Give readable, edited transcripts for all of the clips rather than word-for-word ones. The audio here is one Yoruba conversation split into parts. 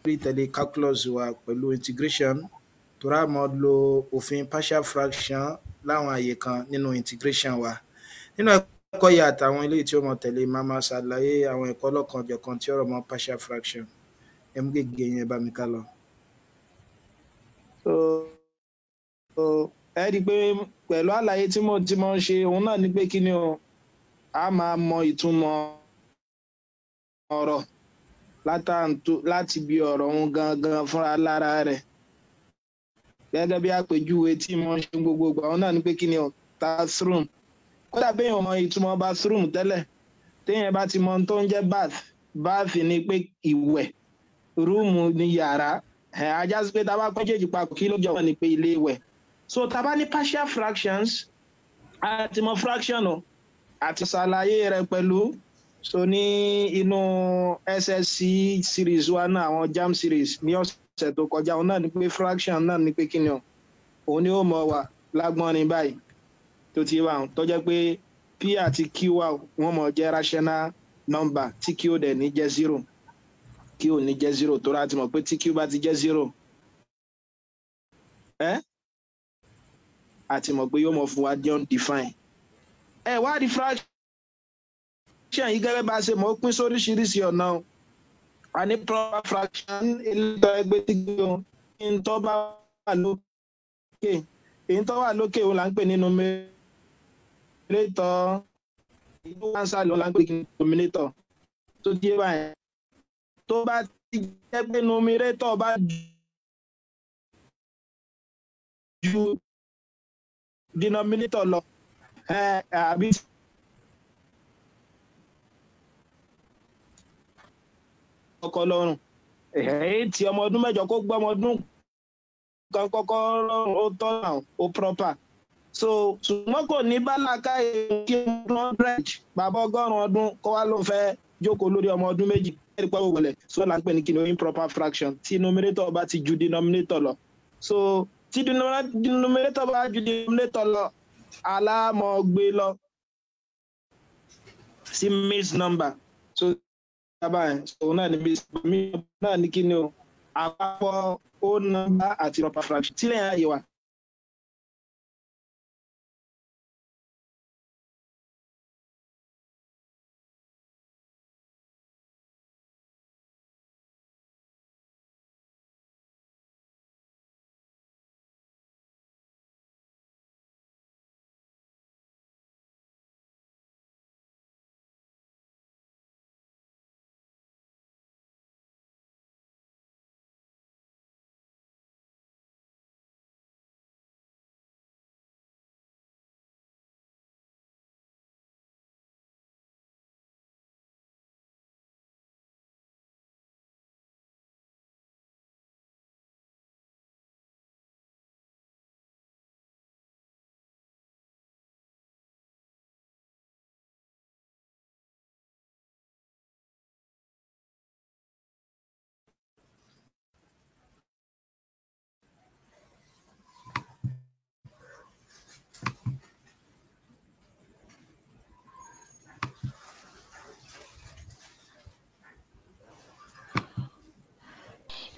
tẹ̀lé calculus wa pẹ̀lú integration tó rà mọ́ lo òfin partial fraction láwọn àyè kan nínú integration wa. Nínú ẹ̀kọ́ yìí àtàwọn eléyìí tí ó mọ̀ tẹ̀lé máa máa ṣàlàyé àwọn ẹ̀kọ́ lọ́kan-ò-jọ̀kan tí ọ̀rọ̀ mọ́ partial fraction. Ẹ mú gègé yẹn bá mi ká lọ. Ẹ rí i pé pẹ̀lú àlàyé tí mo ń ṣe òun náà ni pé kí ni o a máa mọ ìtumọ̀ ọ̀rọ̀ láti bí ọ̀rọ̀ òun gangan fúnra lára rẹ̀. Gẹ́gẹ́ bí àpèjúwe tí mo ń ṣe gbogbo ìgbà òun náà ni pé kí ni o bathroom. Kódà bí èèyàn mọ ìtumọ̀ bathroom tẹ́lẹ̀ téèyàn bá ti mọ ohun tó ń jẹ́ bath ni pé ìwẹ̀, rúùmù ni yàrá. Ajá sí pé tá a bá méjèèjì papọ̀ kí ló jọ wọ́n ni pé ilé ìwẹ̀. So tá a bá ní partial fractions àti mọ fraction o àti ṣàlàyé rẹ̀ pẹ̀lú so ní inú SSC series wa náà àwọn JAMB series ní ọ̀sẹ̀ tó kọjá òun náà ni pé fraction náà ni pé kí ni o òun ni ó mọ̀ wà lágbọ́n ní báyìí tó ti wà tó jẹ́ pé P àti Q wà wọ́n mọ̀ jẹ́ rational number tí Q dẹ̀ ní jẹ́ 0 Q ò ní jẹ́ 0 tó rà ti mọ̀ pé tí Q bá ti jẹ́ 0 àti mọ̀ pé yóò mọ̀ fún wa jẹ́ undefined. Wá di fraction yìí gẹ́gẹ́ bá ṣe mọ̀ pín sóríṣiríṣi ọ̀nà o. A ní proper fraction eléyìí ẹgbẹ́ tí gbé o ní tó bá wà lókè èyí tó wà lókè o là ń pè ní numerator èyí tó wà ń sàlẹ̀ o là ń pè ní denominator tó jẹ́ báyìí tó bá ti jẹ́ pé numerator bá ju denominator lọ àbí ọkọ lọ́rùn tí ọmọ ọdún mẹ́jọ kó gbọ́ ọmọ ọdún kan kọ́kọ́ lọ́rùn ó tọ́nà ó proper so ṣùgbọ́n kò ní bálákà kí 100 bàbá ọgọ́rùn-ún ọdún kó wá ló fẹ́ jókòó lórí ọmọ ọdún méjì ẹ̀rí pẹ́ wọlé so là ń pè ní kí ni improper fraction tí numerator bá ti ju denominator lọ so tí denominator bá ju denominator lọ aláàmọ̀ gbé lọ sí mixed number so òun náà ní kí ni o àpapọ̀ whole number àti proper fraction tí lẹ́yìn àyè wa.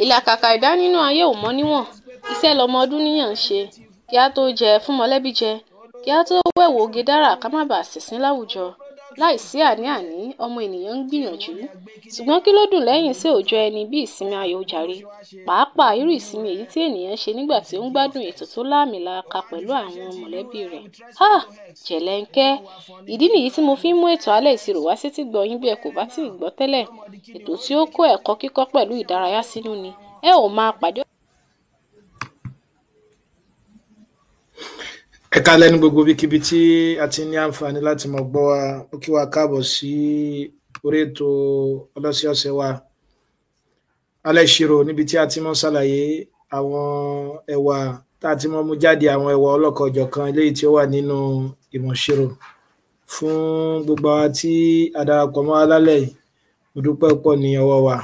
Ìlàkàkà ẹ̀dá nínú ayé ò mọ níwọ̀n. Iṣẹ́ lọmọ ọdún níyàn ń ṣe kí á tó jẹ fún mọ̀lẹ́bí jẹ kí á tó wẹ̀wò oge dára ká má bàa ṣìnsín láwùjọ. Láìsí àní-àní ọmọ ènìyàn ń gbìyànjú ṣùgbọ́n kí ló dùn lẹ́yìn sí òòjọ́ ẹni bí ìsinmi ayọ̀ jàre pàápàá irú ìsinmi èyí tí ènìyàn ṣe nígbà tí ó ń gbádùn ètò tó láàmìlàaka pẹ̀lú àwọn mọ̀lẹ́bí rẹ̀. Jẹ̀lẹ́ńkẹ́ ìdí nìyí tí mo fi ń mú ètò alẹ́ ìṣirò wá sétí gbọ́ yín bí ẹ kò bá tíì gbọ́ tẹ́lẹ̀. Ètò tí ó kó ẹ̀kọ́ kíkọ́ pẹ̀lú ìdárayá sínú ni ẹ ò máa pàdé. Ẹ káalẹ́ ní gbogbo ibikíbi tí a ti ní àǹfààní láti mọ̀ gbọ́ wa ó kí wa káàbọ̀ sí orí ètò ọlọ́sẹ̀ọ̀sẹ̀ wa alẹ́ ìṣirò níbi tí a ti mọ̀ ṣàlàyé àwọn ẹ̀wà tá a ti mọ̀ mú jáde àwọn ẹ̀wà ọlọ́kan-ò-jọ̀kan eléyìí tí ó wà nínú ìmọ̀ ìṣirò fún gbogbo àwa tí a darapọ̀ mọ́ wa lálẹ́ yìí mo dúpẹ́ pọ̀ ní ọwọ́ wa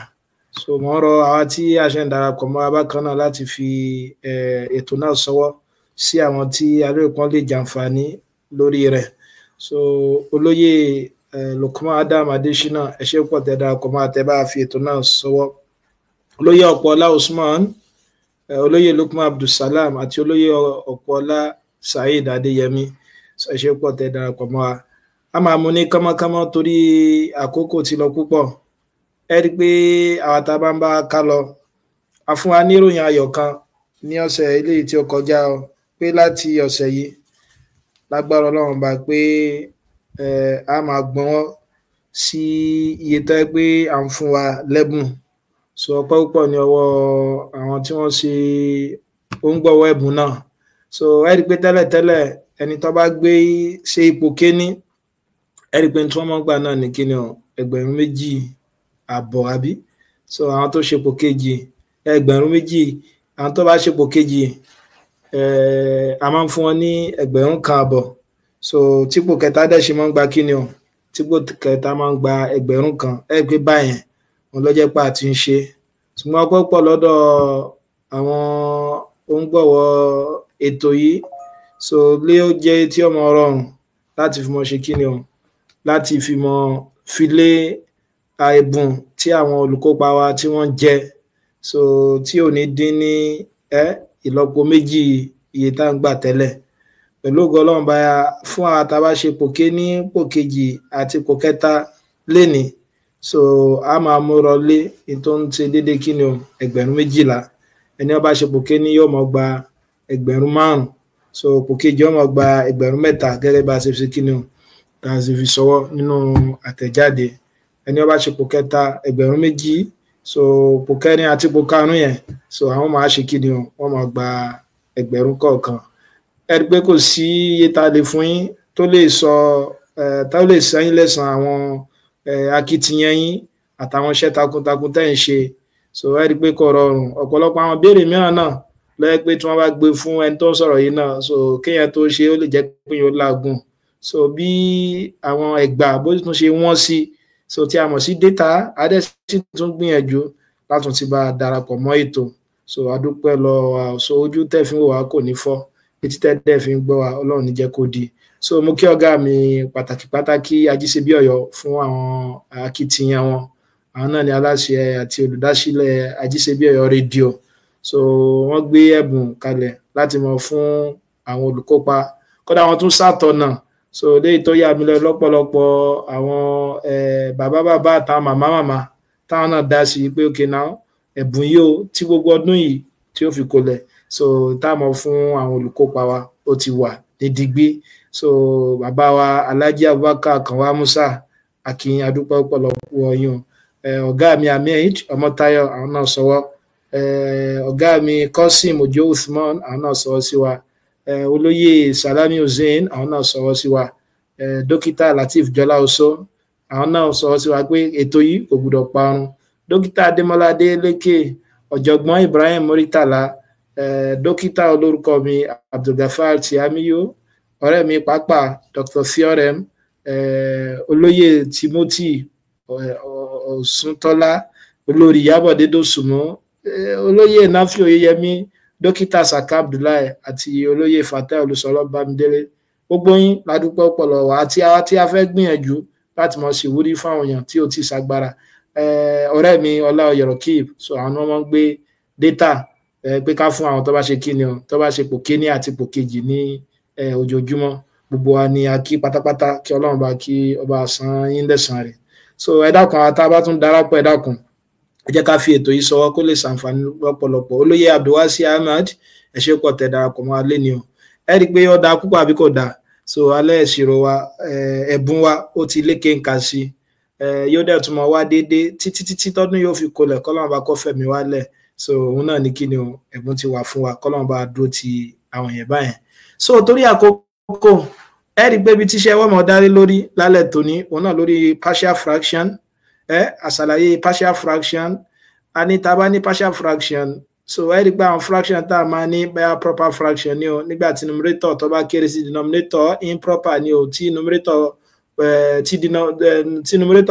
so mo ń rọ àwa tí a ṣe ń darapọ̀ mọ́ wa bákan náà láti fi ètò náà ṣọwọ́ sí àwọn tí alóòpọ̀ lè jàǹfààní lórí rẹ̀ so olóyè Lukman Adam Adesina ẹ ṣé pọ̀ tẹ́ darapọ̀ mọ́ àtẹ́ bá fi ètò náà ṣọwọ́ olóyè Ọ̀pọ̀ọlá Usman, olóyè Lukman Abdulsalam àti olóyè Ọ̀pọ̀ọlá Saheed Adéyẹmí. Ẹ ṣé pọ̀ tẹ́ darapọ̀ mọ́ wa. A máa mú ní kánmọ́kánmọ́ torí àkókò ti lọ púpọ̀. Ẹ rí i pé àwọn tá a bá ń bá ká lọ, a fún wa ní ìròyìn ayọ̀ kan ní ọ̀sẹ̀ eléyìí tí ó kọjá pé láti ọ̀sẹ̀ yìí lágbára Ọlọ́run bá pé a máa gbọ́n sí iye tó yẹ pé à ń fún wa lẹ́bùn. So ọpẹ́ púpọ̀ ní ọwọ́ àwọn tí wọ́n ṣe òǹgbọ̀wọ́ ẹ̀bùn náà. So ẹ rí i pé tẹ́lẹ̀tẹ́lẹ̀ ẹni tó bá gbé ṣe ipò kéní, ẹ rí i pé tí wọ́n mọ̀ gbà náà ní kíni o, 2,500 àbí. So àwọn tó ṣe ipò kejì 2,000, àwọn tó bá ṣe ipò kejì a máa ń fún wọn ní 1,500. So típò kẹta dẹ̀ ṣe máa ń gba kíni o, típò kẹta máa ń gba 1,000. Ẹ rí i pé báyẹn wọn ló jẹ́ pé a ti ń ṣe. Ṣùgbọ́n ọpẹ́ pọ̀ lọ́dọ̀ àwọn òǹgbọ̀wọ́ ètò yìí. So lé ó jẹ́ tí ọmọ rọrùn láti fi mọ ṣe kíni o, láti fi mọ filé ẹ̀bùn tí àwọn olùkópa wa tí wọ́n jẹ. So tí ò ní dín ní ìlọ́po méjì iye tá à ń gbà tẹ́lẹ̀. Pẹ̀lú ògo Ọlọ́run báyà fún àwọn tá a bá ṣe ipò kéní, ipò kejì àti ipò kẹta lénìí. So a máa múra lé tó ń ṣe déédéé kíni o, 12,000. Ẹni ó bá ṣe ipò kéní yóò mọ̀ gba 5,000. So ipò kejì yóò mọ̀ gba 3,000 gẹ́gẹ́ bá a ṣe fi kíni o, tá a sì fi sọwọ́ nínú àtẹ̀jáde. Ẹni ó bá ṣe ipò kẹta 2,000. So ipò kẹrin àti ipò karùn-ún yẹn, so àwọn máa ṣe kíni o, wọ́n máa gba 1,000 kọ̀ọ̀kan. Ẹ rí i pé kò sí iye tá a lè fún yín tó lè sọ tá lè sẹ́yìn lẹ́san àwọn akitiyan yín àtàwọn iṣẹ́ takuntakun tẹ́ ń ṣe. So ẹ rí i pé kò rọrùn. Ọ̀pọ̀lọpọ̀ àwọn béèrè mìíràn náà lọ́yẹ́ pé tí wọ́n bá gbé fún ẹni tó ń sọ̀rọ̀ yìí náà, so kéèyàn tó ṣe ó lè jẹ́ pé yóò lágùn. So bí àwọn ẹgbà bó tún ṣe wọ́n sí, so tí a mọ̀ sí data adẹ́sí tún gbìyànjú látún ti bá darapọ̀ mọ́ ètò. So a dúpẹ́ lọ so ojú tẹ́ fi ń wò wá kò ní fọ́, etí tẹ́ fi ń gbọ́ wa Ọlọ́run ní jẹ́ kó di. So mo kí ọ̀gá mi pàtàkì Ajíṣebíọ̀yọ́ fún àwọn akitiyan wọn. Àwọn náà ni aláṣẹ àti olùdásílẹ̀ Ajíṣebíọ̀yọ́ rédíò. So wọ́n gbé ẹ̀bùn kalẹ̀ láti mọ̀ fún àwọn olùkópa. Kódà wọ́n tún ṣàtọ̀nà. So léyìí tó yà mí lọ lọ́pọ̀lọpọ̀ àwọn bàbá àtàwọn màmá táwọn náà dá sí pé okay now ẹ̀bùn yìí ó tí gbogbo ọdún yìí tí ó fi kolẹ̀. So táwọn fún àwọn olùkópa wa ó ti wà ní digbí. So bàbá wa Alhaji Abubakar Kanwa Musa akin adúpẹ́ ọ̀pọ̀lọpọ̀ yín. Ọ̀gá mi Ahmed Ọmọ́táyọ̀ àwọn náà sọwọ́. Ọ̀gá mi Qasim Ojo Usman àwọn náà sọwọ́ sí wa. Olóyè Salami Hussein àwọn náà sọwọ́ sí wa. Dókítà Latif Jọlá Oso àwọn náà sọwọ́ sí wa pé ètò yìí kò gbọdọ̀ parun. Dókítà Adémọ́lá Adélékè, ọ̀jọ̀gbọ́n Ibrahim Muritala, dókítà olórúkọ mi Abdulgafar Tiamiyo, ọ̀rẹ́ mi pàápàá Dr. Fiorem, olóyè Timothy Ọ̀sùntọ́lá, olórí Ìyábọ̀dé Dòsùnmọ́, olóyè Nafi Oyeyemi, dókítà Saka Abdullahi àti olóyè Fatai Olùsọ̀rọ̀ Bámidélé. Gbogbo yín ládùúpẹ́ ọ̀pọ̀lọpọ̀ àti àwa tí a fẹ́ gbìyànjú láti mọ̀ sí ìwúrí fáwọn èèyàn tí ó ti ṣàgbára. Ọ̀rẹ́ mi Ọláọyọ̀rọ̀ Kíp, so àwọn ọmọ ń gbé data pé ká fún àwọn tó bá ṣe kíni o, tó bá ṣe ipò kíní àti ipò kejì ní ojoojúmọ́. Gbogbo wa ni a kí pátápátá kí Ọlọ́run bá kí ọba san yín lẹ́san rẹ̀. So ẹ dákun àwọn tá a bá tún darapọ̀ ẹ dákun ẹ jẹ́ ká fi ètò yìí sọwọ́ kó lè ṣàǹfààní lọ́pọ̀lọpọ̀. Olóyè Abdulwasi Ahmad ẹ ṣé pọ̀ tẹ́ darapọ̀ mọ́ alẹ́ ni o. Ẹ rí i pé ó dáa púpọ̀ àbí kò dáa. So alẹ́ ìṣirò wa ẹ̀bùn wa ó ti lékè ń kà sí. Yóò dẹ̀ tún mọ́ wá déédéé títí tọ́dún yóò fi kolẹ̀ kọ́lọ́run bá kọ́ fẹ̀mí wálẹ̀. So òun náà ní kíni o, ẹ̀bùn ti wà fún wa kọ́lọ́run bá dúró ti àwọn yẹn báyẹn. So torí àkókò ẹ rí i pé ibi tíṣẹ́ wọ́n mọ̀ dárí lórí lálẹ́ tòní òun náà lórí partial fraction. Àṣàlàyé partial fraction a ní tá a bá ní partial fraction. So ẹ rí i pé àwọn fraction tá a máa ní bẹ́ẹ̀ proper fraction ni o nígbà tí numerator tó bá kéré sí denominator, improper ni o tí numerator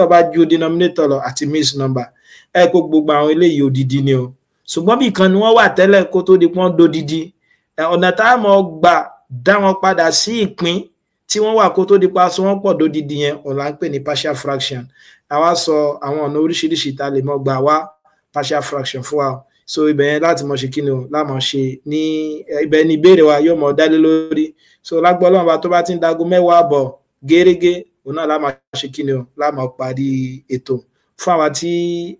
bá ju denominator lọ àti mixed number. Ẹ kó gbogbo àwọn eléyìí odidi ni o. Ṣùgbọ́n bí kan ni wọ́n wà tẹ́lẹ̀ kó tó di pọ́n dodidi. Ọ̀nà tá a mọ̀ gbà dá wọn padà sí ìpín tí wọ́n wà kó tó di pa so wọ́n pọ̀ dodidi yẹn ọ̀la ń pè ní partial fraction. Àwa sọ àwọn ọ̀nà oríṣiríṣi tá a lè mọ̀ gbà wá partial fraction fún wa so ibẹ̀ yẹn láti mọ̀ ṣe kí ni o lámọ̀ ṣe ní ibẹ̀ ni ìbéèrè wa yóò mọ̀ dálé lórí so lágbọ́ Ọlọ́run bá tó bá ti ń dago 10:00 gẹ́rẹ́gẹ́ òun náà lámọ̀ ṣe kí ni o lámọ̀ parí ètò fún àwa tí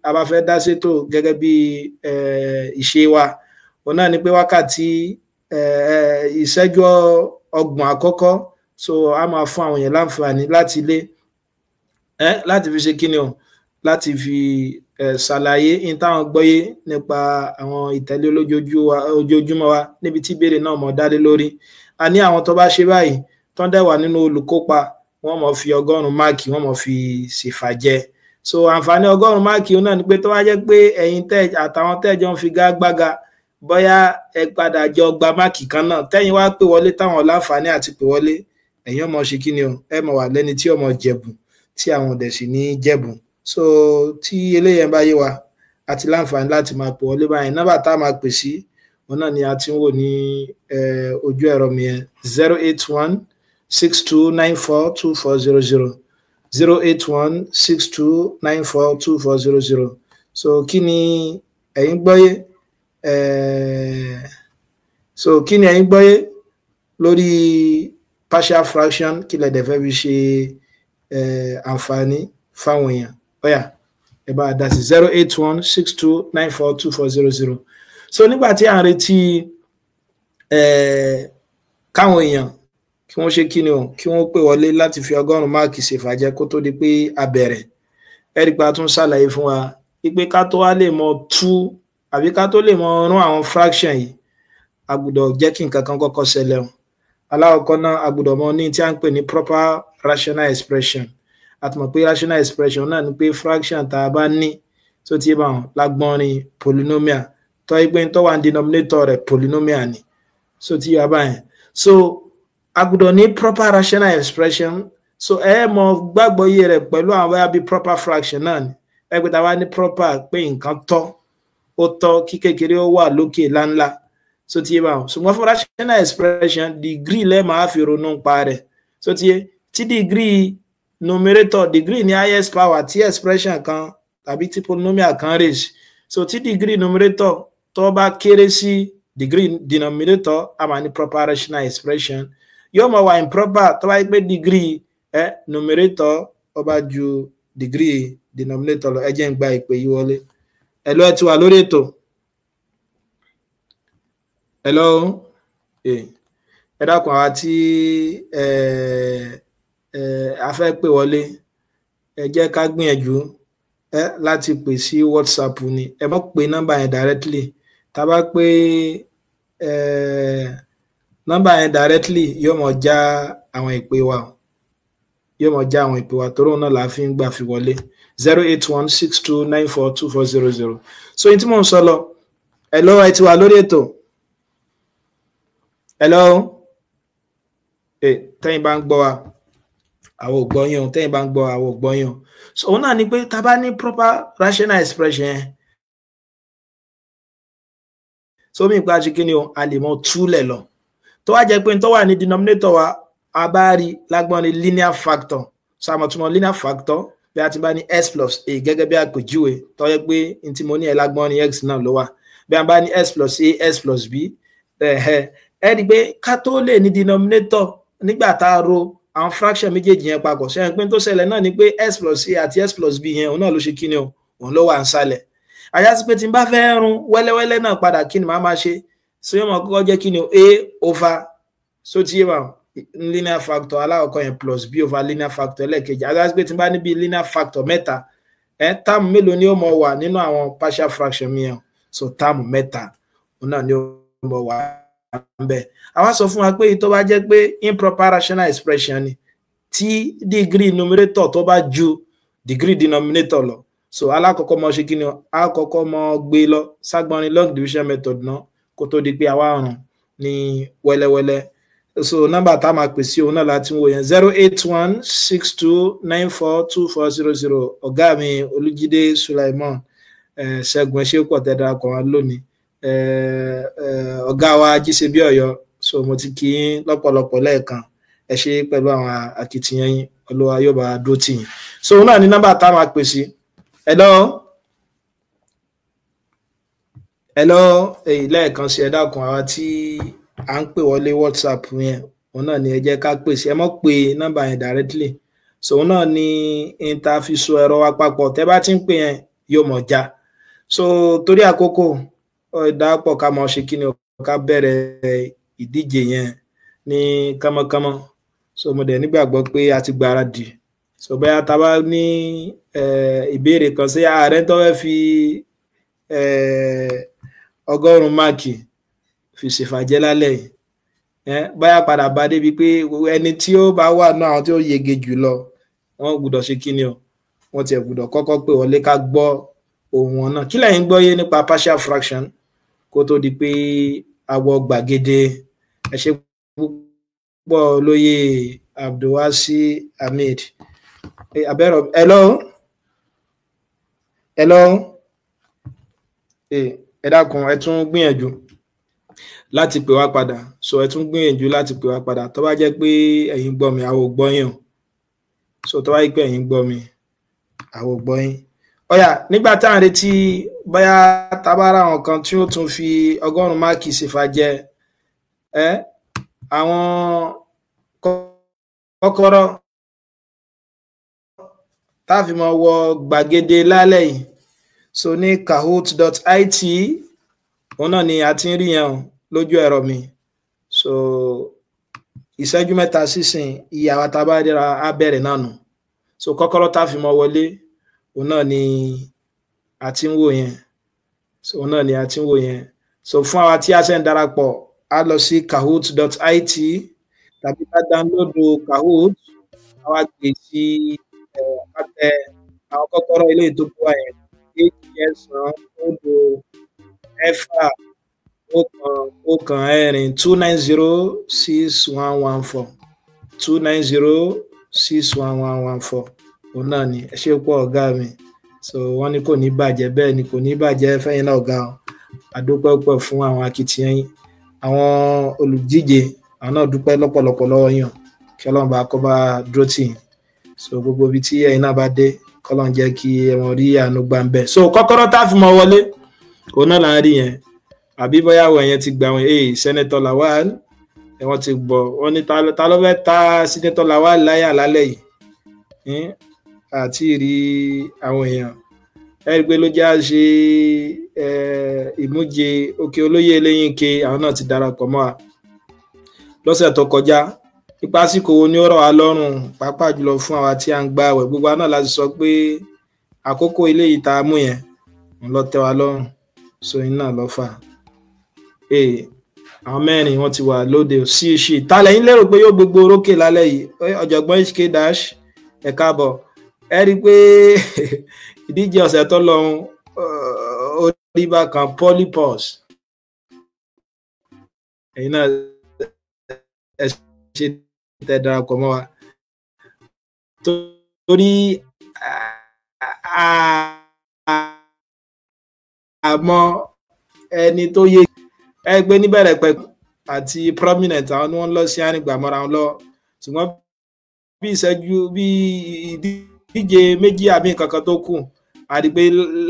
a bá fẹ́ dá sétò gẹ́gẹ́ bí ìṣe wa òun náà ni pé wákàtí ìṣẹ́jú 30 àkọ́kọ́ so a máa fún àwọn èèyàn láǹfààní láti ilé láti fi ṣe kí ni o láti fi ṣàlàyé in táwọn gbọ́yé nípa àwọn ìtẹ̀lé ojoojúmọ́ wa níbi tí ìbéèrè náà mọ̀ dálé lórí a ní àwọn tó bá ṣe báyìí tó ń dẹ̀wà nínú olùkópa wọ́n mọ̀ fi 100 máàkì wọ́n mọ̀ fi ṣèfàjẹ so àǹfààní 100 máàkì náà ni pé tó wá jẹ́ pé ẹ̀yin àtàwọn tẹ́jọ́ ń fi gágbága bóyá ẹ padà jọ gba máàkì kan náà tẹ́yìn wá pè wọlé táwọn láǹfààní àti pè wọlé ẹ̀yin ọmọ ṣe kí ni o ẹ mọ̀ wà lẹ́ni tí ọmọ jẹ̀bù tí àwọn ọ̀dẹ̀ sì ní jẹ̀bù so tí eléyẹn bá yé wa àti láǹfààní láti máa pè wọlé báyìí nọ́mbà tá a máa pè sí òun náà ni a ti ń wò ní ojú ẹ̀rọ mi yẹn 08162942400 08162942400 so kí ni ẹ̀yin gbọ́yé lórí partial fraction kí lẹ dẹ̀ fẹ́ fi ṣe àǹfààní fáwọn èèyàn ọ̀yà ẹ bá dá sí 08162942400 so nígbà tí à ń retí káwọn èèyàn kí wọ́n ṣe kí ni o kí wọ́n pè wọlé láti fi 100 máàkì ṣèfàjẹ kó tó di pé a bẹ̀rẹ̀ ẹ̀rípa tún ṣàlàyé fún wa wípé ká tó wá lè mọ tú àbí ká tó lè mọ rán àwọn fraction yìí a gbọ́dọ̀ jẹ́ kí nǹkan kan kọ́kọ́ ṣẹlẹ̀ o aláwọ̀kọ́ náà a gbọ́dọ̀ mọ ní tí a ń pè ní proper rational expression a ti mọ̀ pé rational expression náà ni pé fraction tá a bá ní tó ti bá wọn lágbọ́nrin polynomial tó yẹ pé tó wà ní denominator rẹ̀ polynomial ni so ti yà báyẹn so a gbọ́dọ̀ ní proper rational expression so ẹ mọ gbàgbọ́ iye rẹ̀ pẹ̀lú àwọn bóyá bí proper fraction náà ni ẹ pé tá a bá ní proper pé nǹkan tọ́ ó tọ́ kí kékeré ó wà lókè láńlá so ti yé bá wọn ṣùgbọ́n fún rational expression degree lẹ́ẹ̀ máa fi ronú pa rẹ̀ so ti yé tí degree numerator degree ní highest power tí expression kan tàbí tí polynomial kan raise so tí degree numerator tó bá kéré sí degree denominator a máa ní proper rational expression yóò máa wà improper tó bá yẹ pé degree numerator ó bá ju degree denominator lọ ẹ jẹ́ n gba ìpè yìí wọlé hello ẹ ti wà lórí ètò hello ẹ dákun àwa tí a fẹ́ pè wọlé ẹ jẹ́ ká gbìyànjú láti pè sí WhatsApp ni ẹ má pè nọ́mbà yẹn directly tá bá pè nọ́mbà yẹn directly yóò mọ̀ já àwọn ìpè wa tóró náà la fi ń gbà fi wọlé 08162942400 so in tí mò ń sọ lọ hello ẹ ti wà lórí ètò hello tẹ́yìn bá ń gbọ́ wa àwọn ògbọ́yàn tẹ́yìn bá ń gbọ́ àwọn ògbọ́yàn so òun náà ni pé tá bá ní proper rational expression yẹn so mi pa ṣe kí ni o a lè mọ túlẹ̀ lọ tó wá jẹ́ pé tó wà ní denominator wa a bá rí lágbọ́n ní linear factor so àmọ́ túmọ̀ linear factor bí a ti bá ní x plus a gẹ́gẹ́ bí àpèjúwe tó yẹ pé n tí mo ní ẹ̀ lágbọ́n ní x náà ló wà bí a bá ní x plus a x plus b ẹ rí pé ká tó lè ní denominator nígbà tá a ro àwọn fraction méjèèjì yẹn papọ̀ ṣe é pé tó ṣẹlẹ̀ náà ni pé x plus a àti x plus b yẹn òun náà ló ṣe kí ni o òun ló wà ń sálẹ̀ àyà sí pé tí n bá fẹ́ run wẹ́lẹ́wẹ́lẹ́ náà padà kí ni màá máa ṣe so yóò máa kọ́kọ́ jẹ́ kí ni o a over so tí yéwà linear factor aláwọ̀kọ́ yẹn plus b over linear factor ẹlẹ́ẹ̀kejì àyà sí pé tí n bá ní bí linear factor mẹ́ta táàmù mélòó ni ó mọ̀ wà nínú àwọn partial fraction mi yẹn so táàmù mẹ́ta òun náà ni ó mọ̀ wà ńbẹ̀ àwa sọ fún wa pé tó bá jẹ́ pé improper rational expression ni tí degree numerator tó bá ju degree denominator lọ so alákọ̀ọ́kọ́ mọ̀ ṣe kí ni àkọ́kọ́ mọ̀ gbé lọ ságbọ́nrin long division method náà kó tó di pé àwa rùn ní wẹ́lẹ́wẹ́lẹ́ so nọ́mbà tá a máa pè sí òun náà láti wò yẹn 08162942400 ọ̀gá mi Olújídé Sulaiman Ṣẹ́gun ẹṣẹ́ pọ̀ tẹ́ darapọ̀ wá lónìí ọ̀gá wa Ajíṣebí Ọ̀yọ́ so mo ti kí yín lọ́pọ̀lọpọ̀ lẹ́ẹ̀kan ẹ ṣé pẹ̀lú àwọn akitiyan yín Olúwa yóò bá dúró tì yín so òun náà ní nọ́mbà tá a máa pè sí hello hello lẹ́ẹ̀kan sí ẹ dákun àwa tí à ń pè wọlé WhatsApp yẹn òun náà ni ẹ jẹ́ ká pèsè ẹ mọ́ pé nọ́mbà yẹn directly so òun náà ni interfiso ẹ̀rọ wa papọ̀ tẹ́ bá ti ń pè yẹn yóò mọ̀ já so torí àkókò ìdápọ̀ ká mọ̀ ṣe kí ni ká bẹ̀rẹ̀ ìdíje yẹn ní kánmọ́kánmọ́ so mo dẹ̀ nígbàgbọ́ pé a ti gbáradì so bóyá tá bá ní ìbéèrè kan sí ààrẹ tó fẹ́ fi 100 máàkì fi ṣèfàjẹ́ lálẹ́ yìí báyà padà bá débi pé ẹni tí ó bá wà náà àwọn tí ó yege jù lọ wọ́n gbọ́dọ̀ ṣe kí ni o wọ́n tiẹ̀ gbọ́dọ̀ kọ́kọ́ pè wọlé ká gbọ́ ohùn wọn náà kí lẹ́yìn gbọ́ yé nípa partial fraction kó tó di pé àwọ̀ gbàgede ẹ ṣe púpọ̀ lóye Abdulwasi Hamid abẹ́rọ̀ hello ẹ dákun ẹ tún gbìyànjú láti pè wá padà so ẹ tún gbìyànjú láti pè wá padà tó bá jẹ́ pé ẹ̀yin gbọ́ mi àwọn ò gbọ́ yín o so tó bá jẹ́ pé ẹ̀yin gbọ́ mi àwọn ò gbọ́ yín ọ̀yà nígbà tá à ń retí bóyá tabara àwọn kan tí ó tún fi 100 máàkì ṣèfàjẹ́ àwọn kọ́kọ́rọ́ tá a fi mọ wọ gbàgede lálẹ́ yìí so ní kahoot.it òun náà ni a ti ń rí yẹn lójú ẹ̀rọ mi so ìṣẹ́jú 3 sísìn iye àwa tá a bá dẹ́ra á bẹ̀rẹ̀ náà nù so kọ́kọ́rọ́ tá a fi mọ wọlé òun náà ni a ti ń wò yẹn so òun náà ni a ti ń wò yẹn so fún àwa tí a ṣe ń darapọ̀ á lọ sí kahoot.it tàbí ká dáńlódù Kahoot àwa gbé sí àtẹ àwọn kọ́kọ́rọ́ ilé tó wà yẹn 2906114 2906114 òun náà ni ẹ ṣe pọ̀ ọ̀gá mi so wọ́n ní kò ní bàjẹ́ bẹ́ẹ̀ ni kò ní bàjẹ́ fẹ́yìn náà ọ̀gá o àdúpẹ́ pọ̀ fún àwọn akitiyan yín àwọn olùdíje àwọn náà dúpẹ́ lọ́pọ̀lọpọ̀ lọ́wọ́ yín kí Ọlọ́run bá kó bá dúró tì yín so gbogbo ibi tí ẹ̀yin náà bá dé kọ́lọ́n jẹ́ kí ẹ̀wọ̀n rí àánú gbà ń bẹ̀ so kọ́kọ́rọ́ tá a fi mọ wọlé òun náà là ń rí yẹn àbí bóyá àwọn yẹn ti gbà wọn Senator Lawal ẹ̀wọ̀n ti gbọ́ wọn ní ta ló fẹ́ ta Senator Lawal láyà lálẹ́ yìí àti rí àwọn èèyàn ẹ̀rí pé ló já ṣe ìmúje òkè olóyè Eléyínké àwọn náà ti darapọ̀ mọ́ wa lọ́sẹ̀ tó kọjá ipa àsìkò wo ni ó rọ̀ wá lọ́rùn pàápàá jùlọ fún àwa tí a ń gba àwẹ̀ gbogbo náà láti sọ pé àkókò ilé yìí tá a mú yẹn ń lọ tẹ́ wa lọ́rùn so iná lọ fà àwọn mẹ́rin wọ́n ti wà lóde sí ìṣe ìtàlẹ̀ yín lérò pé yóò gbogbo orókè lálẹ́ yìí ọ̀jọ̀gbọ́n HK Dash ẹ káàbọ̀ ẹ rí i pé ìdíje ọ̀sẹ̀ tó lọ orí bákan polypus ẹ̀yin náà ẹ ṣe tẹ darapọ̀ mọ́ wa torí àmọ́ ẹni tó yé ẹgbẹ́ níbẹ̀rẹ̀ pẹ̀lú àti prominent àwọn ni wọ́n lọ sí àrìngbàmọ́ra wọn lọ ṣùgbọ́n bí ìṣẹ́jú bí ìdíje méjì àbí kankan tó kù àdìgbé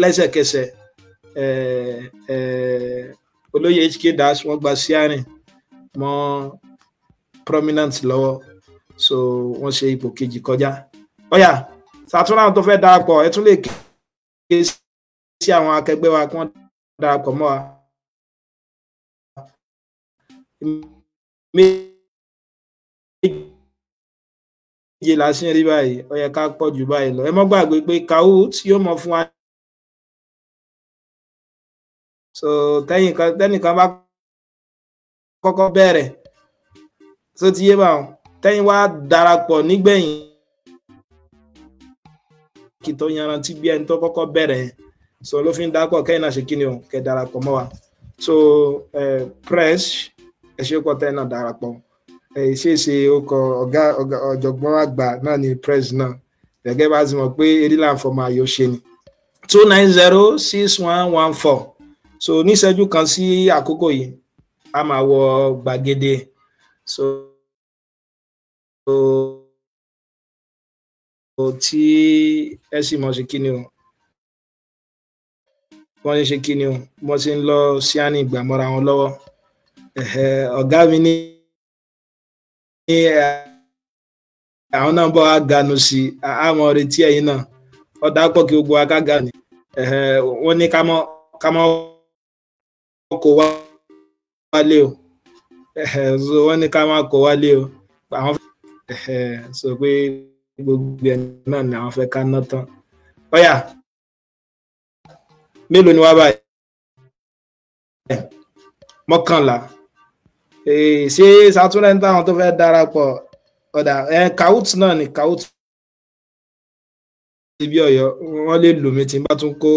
lẹ́sẹ̀kẹsẹ̀ olóyè HK Dash wọ́n gba sí àrìn mọ́ prominent lọ́wọ́ so wọ́n ṣe ipò kejì kọjá ọ̀yà sàtúnrà tó fẹ́ darapọ̀ ẹ tún lè ké sí àwọn akẹgbẹ́ wa kí wọ́n darapọ̀ mọ́ wa méje la ṣe ń rí báyìí ó yẹ ká pọ̀ jù báyìí lọ ẹ mọ́ gbàgbé pé Kahoot yóò mọ fún wa so tẹ́nìkan bá kọ́kọ́ bẹ̀rẹ̀ so ti yé báwọn tẹ́yìn wá darapọ̀ nígbẹ̀yìn kí tó yanrantí bí ẹni tó kọ́kọ́ bẹ̀rẹ̀ so ló fi ń dápọ̀ kẹ́yìn náà ṣe kí ni o kẹ́ darapọ̀ mọ́ wa so press ẹ ṣe pọ̀ tẹ́yìn náà darapọ̀ ṣeéṣe ọkọ̀ ọ̀gá ọ̀jọ̀gbọ́n àgbà náà ni press náà gẹ́gẹ́ bá ti mọ̀ pé eré láǹfọ̀mọ́ ayọ̀ ṣe ni 2906114 so níṣẹ́jú kan sí àkókò yìí a máa wọ gbàgede so tí ẹ sì mọ̀ sí kí ni o wọ́n ṣe kí ni o wọ́n ṣe ń lọ sí àní ìgbà mọ́ra wọn lọ́wọ́ ọ̀gá mi ní àwọn náà bọ́ àgànù sí àmọ́ retí ẹ̀yìn náà ọ̀dà pọ̀ kí gbogbo akága ni wọ́n ní ká mọ́ kó wálé o so wọ́n ní ká má kó wálé o àwọn sọ pé gbogbo ẹ̀ náà ni àwọn fẹ́ ká ná tán ọ̀yà mélòó ni wá báyìí 11 ṣé sátúrẹ́ ń táwọn tó fẹ́ darapọ̀ ọ̀dà Kahoot náà ni Kahoot ibi Ọ̀yọ́ wọ́n lè lò mí tí n bá tún kó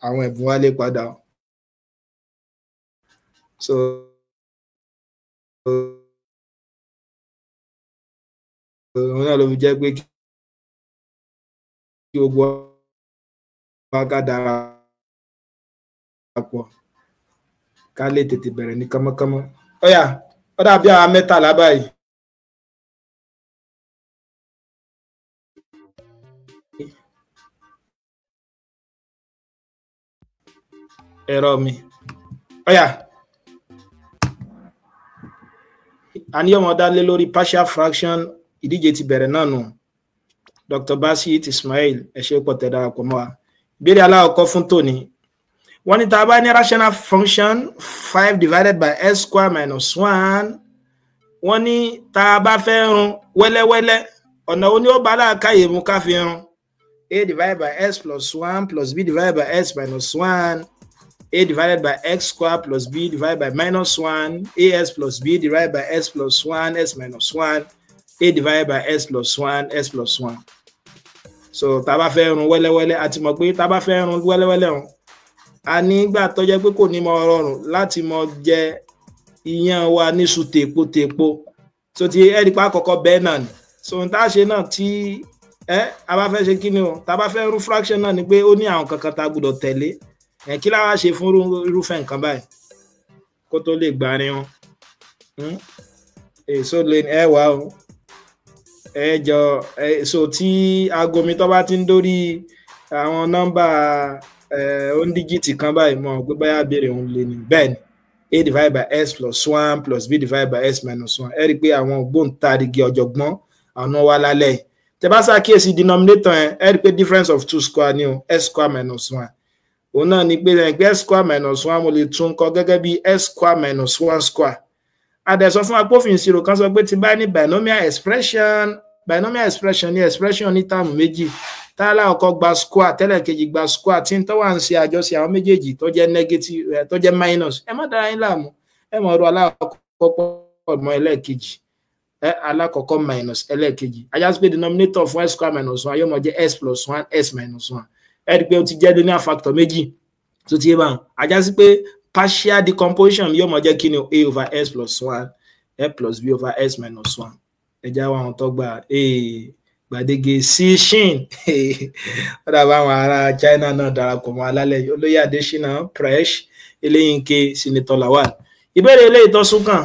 àwọn ẹ̀bùn wálé padà so òun náà ló fi jẹ́ pé kí gbogbo wa ká darapọ̀ ká lè tètè bẹ̀rẹ̀ ní kánmọ́kánmọ́ ọ̀yà ọ̀dà bí àwọn 13 báyìí. ẹ̀rọ mi ọ̀yà àníyàn ọmọ dá lé lórí partial fraction ìdíje ti bẹ̀rẹ̀ náà nù Dr. Basit Ismail ẹ ṣé pọ̀ tẹ́ darapọ̀ mọ́ wa ìbéèrè aláwọ̀kọ́ fún tòní wọ́n ní tá a bá ní rational function 5 divided by s square minus 1 wọ́n ní tá a bá fẹ́ run wẹ́lẹ́wẹ́lẹ́ ọ̀nà wo ni ó bá láàkáyè mú ká fi run a divided by s plus 1 plus b divided by s minus 1 a divided by x square plus b divided by minus 1 as plus b divided by s plus 1 s minus 1 a divided by s plus 1 s plus 1 so tá a bá fẹ́ run wẹ́lẹ́wẹ́lẹ́ àti mọ̀ pé tá a bá fẹ́ run wẹ́lẹ́wẹ́lẹ́ run a nígbà tó jẹ́ pé kò ní mọ rọrùn láti mọ jẹ iyán wa níṣu tèpo so ti ẹ̀rí pa àkọ́kọ́ bẹ́ẹ̀ náà ni so n tá a ṣe náà tí a bá fẹ́ ṣe kí ni o tá a bá fẹ́ run fraction náà ni pé ó ní àwọn kankan tá a gbọ́dọ̀ tẹ̀lé kí la wá ṣe fún irúfẹ́ nǹkan báyìí kó tó lè gbárin wọn èso lè wá o jọ èso tí aago mi tó bá ti ń dórí àwọn nọ́mbà ondígítì kan báyìí mọ̀ pé báyà béèrè òun lè ní bẹ́ẹ̀ ni a divided by s plus 1 plus b divided by s minus 1 ẹ rí i pé àwọn ògbóǹtarìgì ọ̀jọ̀gbọ́n àwọn wa lálẹ́ tẹ́ bá ṣàkíyèsí denominator ẹ rí i pé difference of 2 square ni o s square minus 1 òun náà ni pé s square minus 1 mo lè tún kọ gẹ́gẹ́ bí s square minus 1 square adẹ̀sọ fún apófin ìṣirò kan sọ pé tí bá ní binomial expression ní expression ní táàmù méjì tálá ọkọ̀ gba square tẹ́lẹ̀ kejì gba square tí ń tọ́wà ń ṣe àjọṣe àwọn méjèèjì tó jẹ́ negative tó jẹ́ minus ẹ má dára yín láàmú ẹ mọ̀ ọ̀rọ̀ alákọ̀ọ́kọ́ pọ̀ mọ́ ẹlẹ́ẹ̀kejì alákọ̀ọ́kọ́ minus ẹlẹ́ẹ̀kejì ajá sí pé denominator fún s square minus 1 yóò mọ̀ jẹ́ s plus 1 s minus 1 ẹ rí i pé ó ti jẹ́ linear factor méjì tó ti yé báwọn ajá sí pé partial decomposition yóò mọ̀ jẹ́ kí ni a over s plus 1 a plus b over s minus 1 ẹ já wa àwọn tó gba gbàdégé sí shin ó dàbá àwọn ará China náà darapọ̀ mọ́ alálẹ̀ olóyè Adésínà Presh Eléyínké Senator Lawal ìbéèrè eléyìí tó súnkàn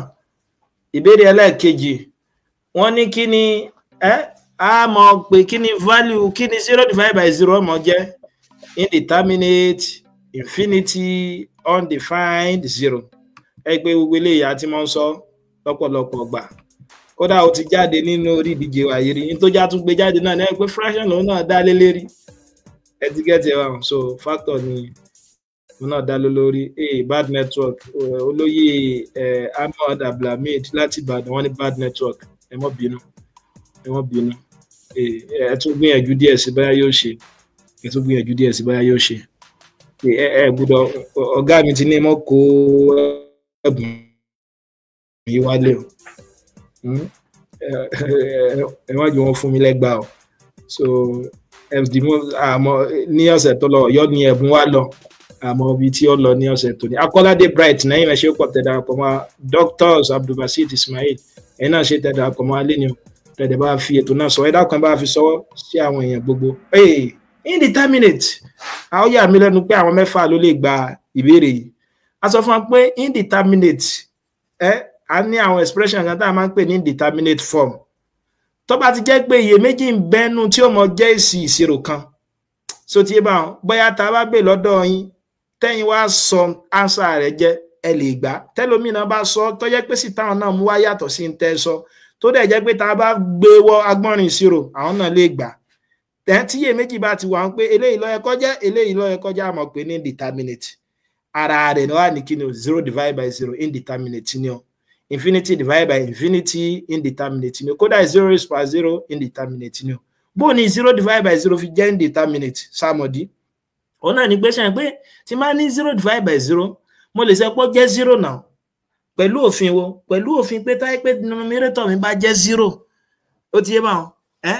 ìbéèrè ẹlẹ́ẹ̀kejì wọ́n ní kí ni a mọ̀ pé kí ni value kí ni 0 divided by 0 mọ̀ jẹ́ indeterminate infinity undefined 0 ẹ pé gbogbo eléyìí àti mọ́ ń sọ lọ́pọ̀lọpọ̀ gbà kódà ó ti jáde nínú orí ìdíje wàyírí ní tó já tún gbé jáde náà ní ẹ pé fraction lòun náà dá lé lérí ẹtíkẹ́tì ẹ̀wọ̀n so factor ni òun náà dá lé lórí bad network olóyè Ahmad Abdulhamid láti Ìbàdàn wọ́n ní bad network ẹ mọ́ bínú ẹ tún gbìyànjú díẹ̀ sí báyà yóò ṣe ẹ gbọ́dọ̀ ọ̀gá mi ti ní mọ́ kó ẹ̀bùn yìí wálé o ẹ má jù wọn fún mi lẹ́gbàá o so àmọ́ ní ọ̀sẹ̀ tó lọ Ọ̀yọ́ ní ẹ̀bùn wa lọ àmọ́ ibi tí ó lọ ní ọ̀sẹ̀ tó ní Akọ́ládé Bright náà yìí ṣe pọ̀ tẹ̀dá pọ̀ mọ́ Dr. Abdulbasit Ismail ẹ̀yin náà ṣe tẹ̀dá pọ̀ mọ́ alẹ́ ni o tẹ̀dẹ̀ bá fi ètò náà sọ ẹ̀dá kan bá fi sọ́wọ́ sí àwọn èèyàn gbogbo indeterminate àwọn yà mí lẹ́nu pé àwọn 6 ló lè gba ìbéèrè yìí a sọ fún wa pé indeterminate a ní àwọn expression kan tá a máa ń pè ní indeterminate form tó bá ti jẹ́ pé iyèméjì ń bẹ́nu tí ó mọ jẹ́ èsì ìṣirò kan so tí bá wọn bóyá tá a bá gbé lọ́dọ̀ yín tẹ́yin wá sọ answer rẹ̀ jẹ́ ẹ lè gbà tẹ́lómìnà bá sọ tó jẹ́ pé sì táwọn náà mú wá yàtọ̀ sí ń tẹ́ sọ tó dẹ̀ jẹ́ pé tá a bá gbé wọ agbọ́nrin ìṣirò àwọn náà lè gbà tíyè méjì bá ti wà ń pé eléyìí ló yẹ kó jẹ́ eléyìí ló yẹ kó jẹ́ àmọ́ pé ní indeterminate ara rẹ̀ wà ní kíni o 0 divided by 0 indeterminate ni o infinity divided by infinity indeterminate ni o kódà 0 raised by 0 indeterminate ni o bó ni 0 divided by 0 fi jẹ́ indeterminate sàmọ̀dí òun náà ní pé ṣe pé tí máa ní 0 divided by 0 mo lè sọ pé ó jẹ́ 0 náà pẹ̀lú òfin wo pẹ̀lú òfin pé táyé pé numerator mi bá jẹ́ 0 ó ti yé báwọn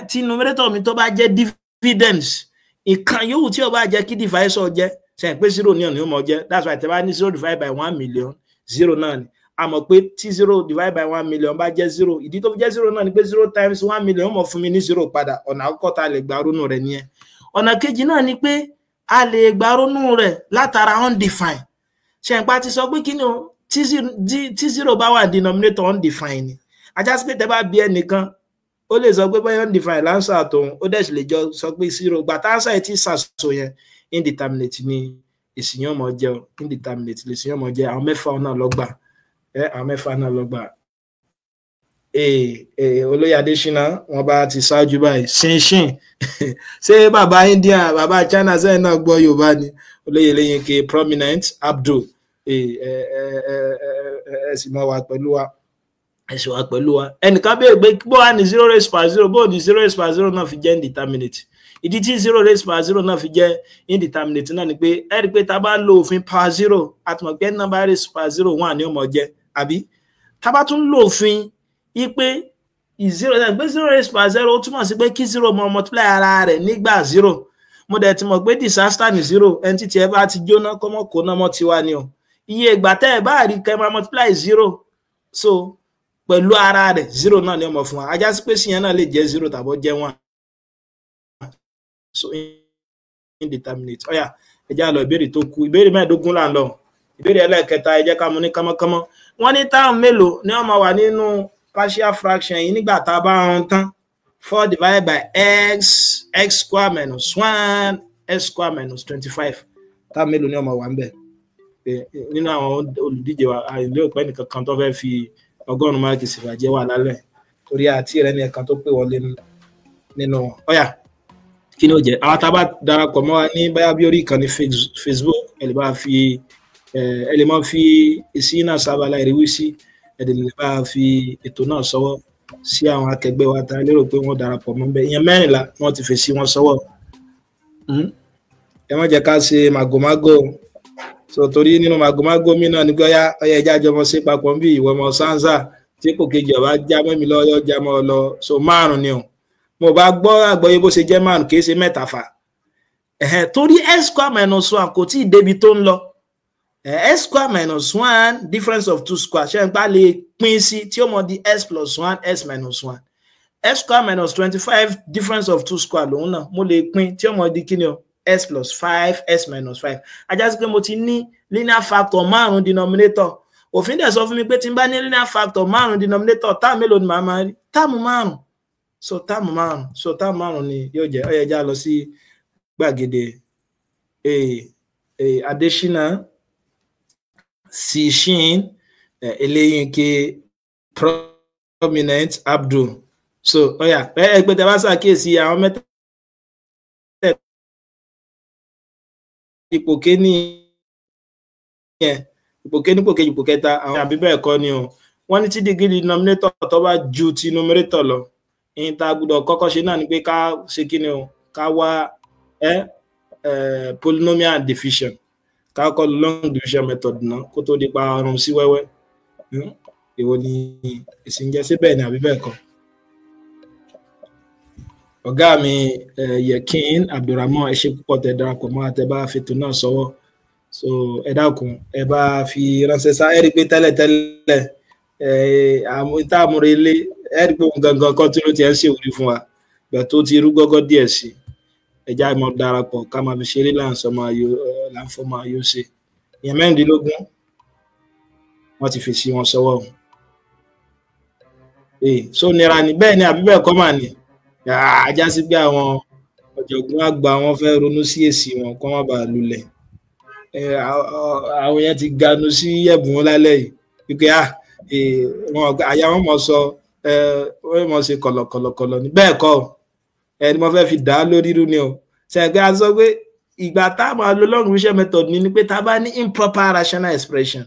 tí numerator mi tó bá jẹ́ dividends ìkan yòówù tí ó bá jẹ́ kí divisor jẹ́ ṣe pé 0 ní ọ̀nà ó mọ̀ jẹ́ that's why tẹ́ bá ní 0 divided by 1 million 0 náà ni a mọ̀ pé tí 0 divided by 1 million bá jẹ́ 0 ìdí tó fi jẹ́ 0 náà ni pé 0 times 1 million ó mọ̀ fún mi ní 0 padà ọ̀nà àkọ́kọ́ tá a lè gbà ronú rẹ̀ nìyẹn ọ̀nà kejì náà ni pé a lè gbà ronú rẹ̀ látara undefined ṣe ń pa ti sọ pé kí ni o tí 0 bá wà denominator undefined ni ajá sí pé tẹ́ bá bí ẹnìkan ó lè sọ pé bóyá undefined lánsà tóun ó dẹ̀ sì lè jọ sọ pé 0 gbà tá ánsà ẹ̀ tí sàṣọ yẹn indeterminate ni èsì yẹn mọ̀ jẹ́ indeterminate lè sì yẹn mọ̀ jẹ́ àwọn mẹ́fà náà lọ́gbà àwọn mẹ́fà náà lọ́gbà olóyè Adéṣínà wọn bá ti ṣáájú báyìí ṣinṣin ṣé bàbá India bàbá China sẹ́yìn náà gbọ́ Yorùbá ni olóyè Lẹ́yìnkè prominent Abdul ẹ sì mọ̀ wá pẹ̀lú wa ẹ sì wá pẹ̀lú wa ẹnìkan béèrè pé bó wà ní 0 raised by 0 bó ní 0 raised by 0 náà fi jẹ́ indeterminate ìdí tí 0 raised by 0 náà fi jẹ́ indeterminate náà ni pé ẹ rí pé tá a bá lo òfin power 0 àtúmọ̀ pé number raised by 0 1 ni ó mọ̀ jẹ́ àbí tá a bá tún lo òfin ipe 0 raised by 0 ó túmọ̀ sí pé kí 0 mọ multiply ara rẹ̀ nígbà 0 mo dẹ̀ ti mọ̀ pé disaster ní 0 ẹni tí ẹ bá ti jóná kọ́mọ́ kó náà mọ́ tiwa ni o iye ìgbà tẹ́ ẹ bá rí kẹ́ máa multiply 0 so pẹ̀lú ara rẹ̀ 0 náà ni ó mọ̀ fún wa ajá sí pé sí yẹn náà lè jẹ́ 0 tàbí jẹ́ 1 so indeterminate ọ̀yà ẹ jẹ́ á lọ ìbéèrè tó kù ìbéèrè mẹ́ẹ̀ẹ́dógún là ń lọ ìbéèrè ẹlẹ́ẹ̀kẹta ẹ jẹ́ ká mú ní kánmọ́kánmọ́ wọ́n ní táwọn mélòó ni wọ́n máa wà nínú partial fraction yìí nígbà tá a bá rán tán 4 divided by x square minus 1 x square minus 25 táwọn mélòó ni wọ́n máa wà ń bẹ̀ nínú àwọn olùdíje wa àìlè òpẹ́ nìkan kan tó fẹ́ fi 100 máàkì sì fàjẹ́ wà lálẹ́ torí àti rẹ̀ ní ẹ̀kan tó pè wọlé nínú wọn ọ̀yà kí ni ó jẹ́ àwọn tá a bá darapọ̀ mọ́ wa ní báyà bí orí ìkànnì Facebook ẹ lè máa fi èsì náà sábàlá ìrìwí sí ẹ lè bá fi ètò náà sọ́wọ́ sí àwọn akẹgbẹ́ wa tá a lérò pé wọ́n darapọ̀ mọ́ bẹ́ẹ̀ ìyẹn 14 wọ́n ti fèsì wọn sọ́wọ́ ẹ má jẹ́ ká ṣe màgòmágó so torí nínú màgòmágó mi náà ní pé ọyá ẹja jọmọ sí papọ̀ ń bí ìwọ ọmọ sáńsà tí kò kejì ọba já mọ́ mi lọ́yọ́ já mọ́ lọ so 5 ni o mo bá gbọ́ àgbọ́yé bó ṣe jẹ́ 5 kì í ṣe 3 fà torí x square minus 1 kò tí ì débi tó ń lọ x square minus 1 difference of 2 square ṣe ń pa lè pín sí tí ó mọ di x plus 1 x minus 1 x square minus 25 difference of 2 square lòun náà mo lè pín tí ó mọ di kíni o x plus 5 x minus 5 ajá sí pé mo ti ní linear factor 5 denominator òfin dẹ̀ sọ fún mi pé tí n bá ní linear factor 5 denominator táàmù mélòó ni màá máa rí táàmù 5 so táàmù 5 ni yóò jẹ́ ó yẹ já lọ sí gbàgede Adéṣínà Ṣìṣìn Ẹlẹ́yìnkè prominent Abdul so ọyà ẹgbẹ́ tẹ́ bá ṣàkíyèsí àwọn mẹ́ta ipò kéní yẹn ipò kéní ipò kejì ipò kẹta àwọn àbí bẹ́ẹ̀ kọ́ ni o wọ́n ní tí degree denominator tó bá ju ti numerator lọ ìyẹn tá a gbọ́dọ̀ kọ́kọ́ ṣe náà ni pé ká ṣe kí ni o ká wá polynomial division ká kọ́ long division method náà kó tó di pa ọrùn sí wẹ́wẹ́ èwo ni èsì ń jẹ́ síbẹ̀ ni àbí bẹ́ẹ̀ kọ́ ọ̀gá mi Yekin Abdulrahman ẹ ṣé púpọ̀ tẹ́ darapọ̀ mọ́ àtẹ́bá fètò náà sọ́wọ́ so ẹ dákun ẹ bá fi ránṣẹ́ sá ẹ rí pé tẹ́lẹ̀tẹ́lẹ̀ tá a múre lé ẹ rí pé òun gangan kan tí ló ti ẹ ń ṣèwúrí fún wa gbà tó ti rú gọ́gọ́ díẹ̀ sí ẹjá ìmọ̀ darapọ̀ ká máa fi ṣeré láǹfọ̀ máa yóò ṣe ìyẹn 16 wọ́n ti fèsì wọn sọ́wọ́ so nira ni bẹ́ẹ̀ ni àbí bẹ́ẹ̀ kọ́ mà ní ajá sí pé àwọn ọ̀jọ̀gbọ́n àgbà wọn fẹ́ ronú sí èsì wọn kó má bàa lulẹ̀ àwọn yẹn ti ganu sí ẹ̀bùn lálẹ́ yìí wípé àyà wọn mọ̀ sọ wọ́n mọ̀ ṣe kọ̀lọ̀kọ̀lọ̀kọ̀lọ̀ ní bẹ́ẹ̀ kọ́ ẹni mo fẹ́ fi dá lórí irú ni o ṣẹ̀gbẹ́ a sọ pé ìgbà tá a máa lo long division method ni pé tá a bá ní improper rational expression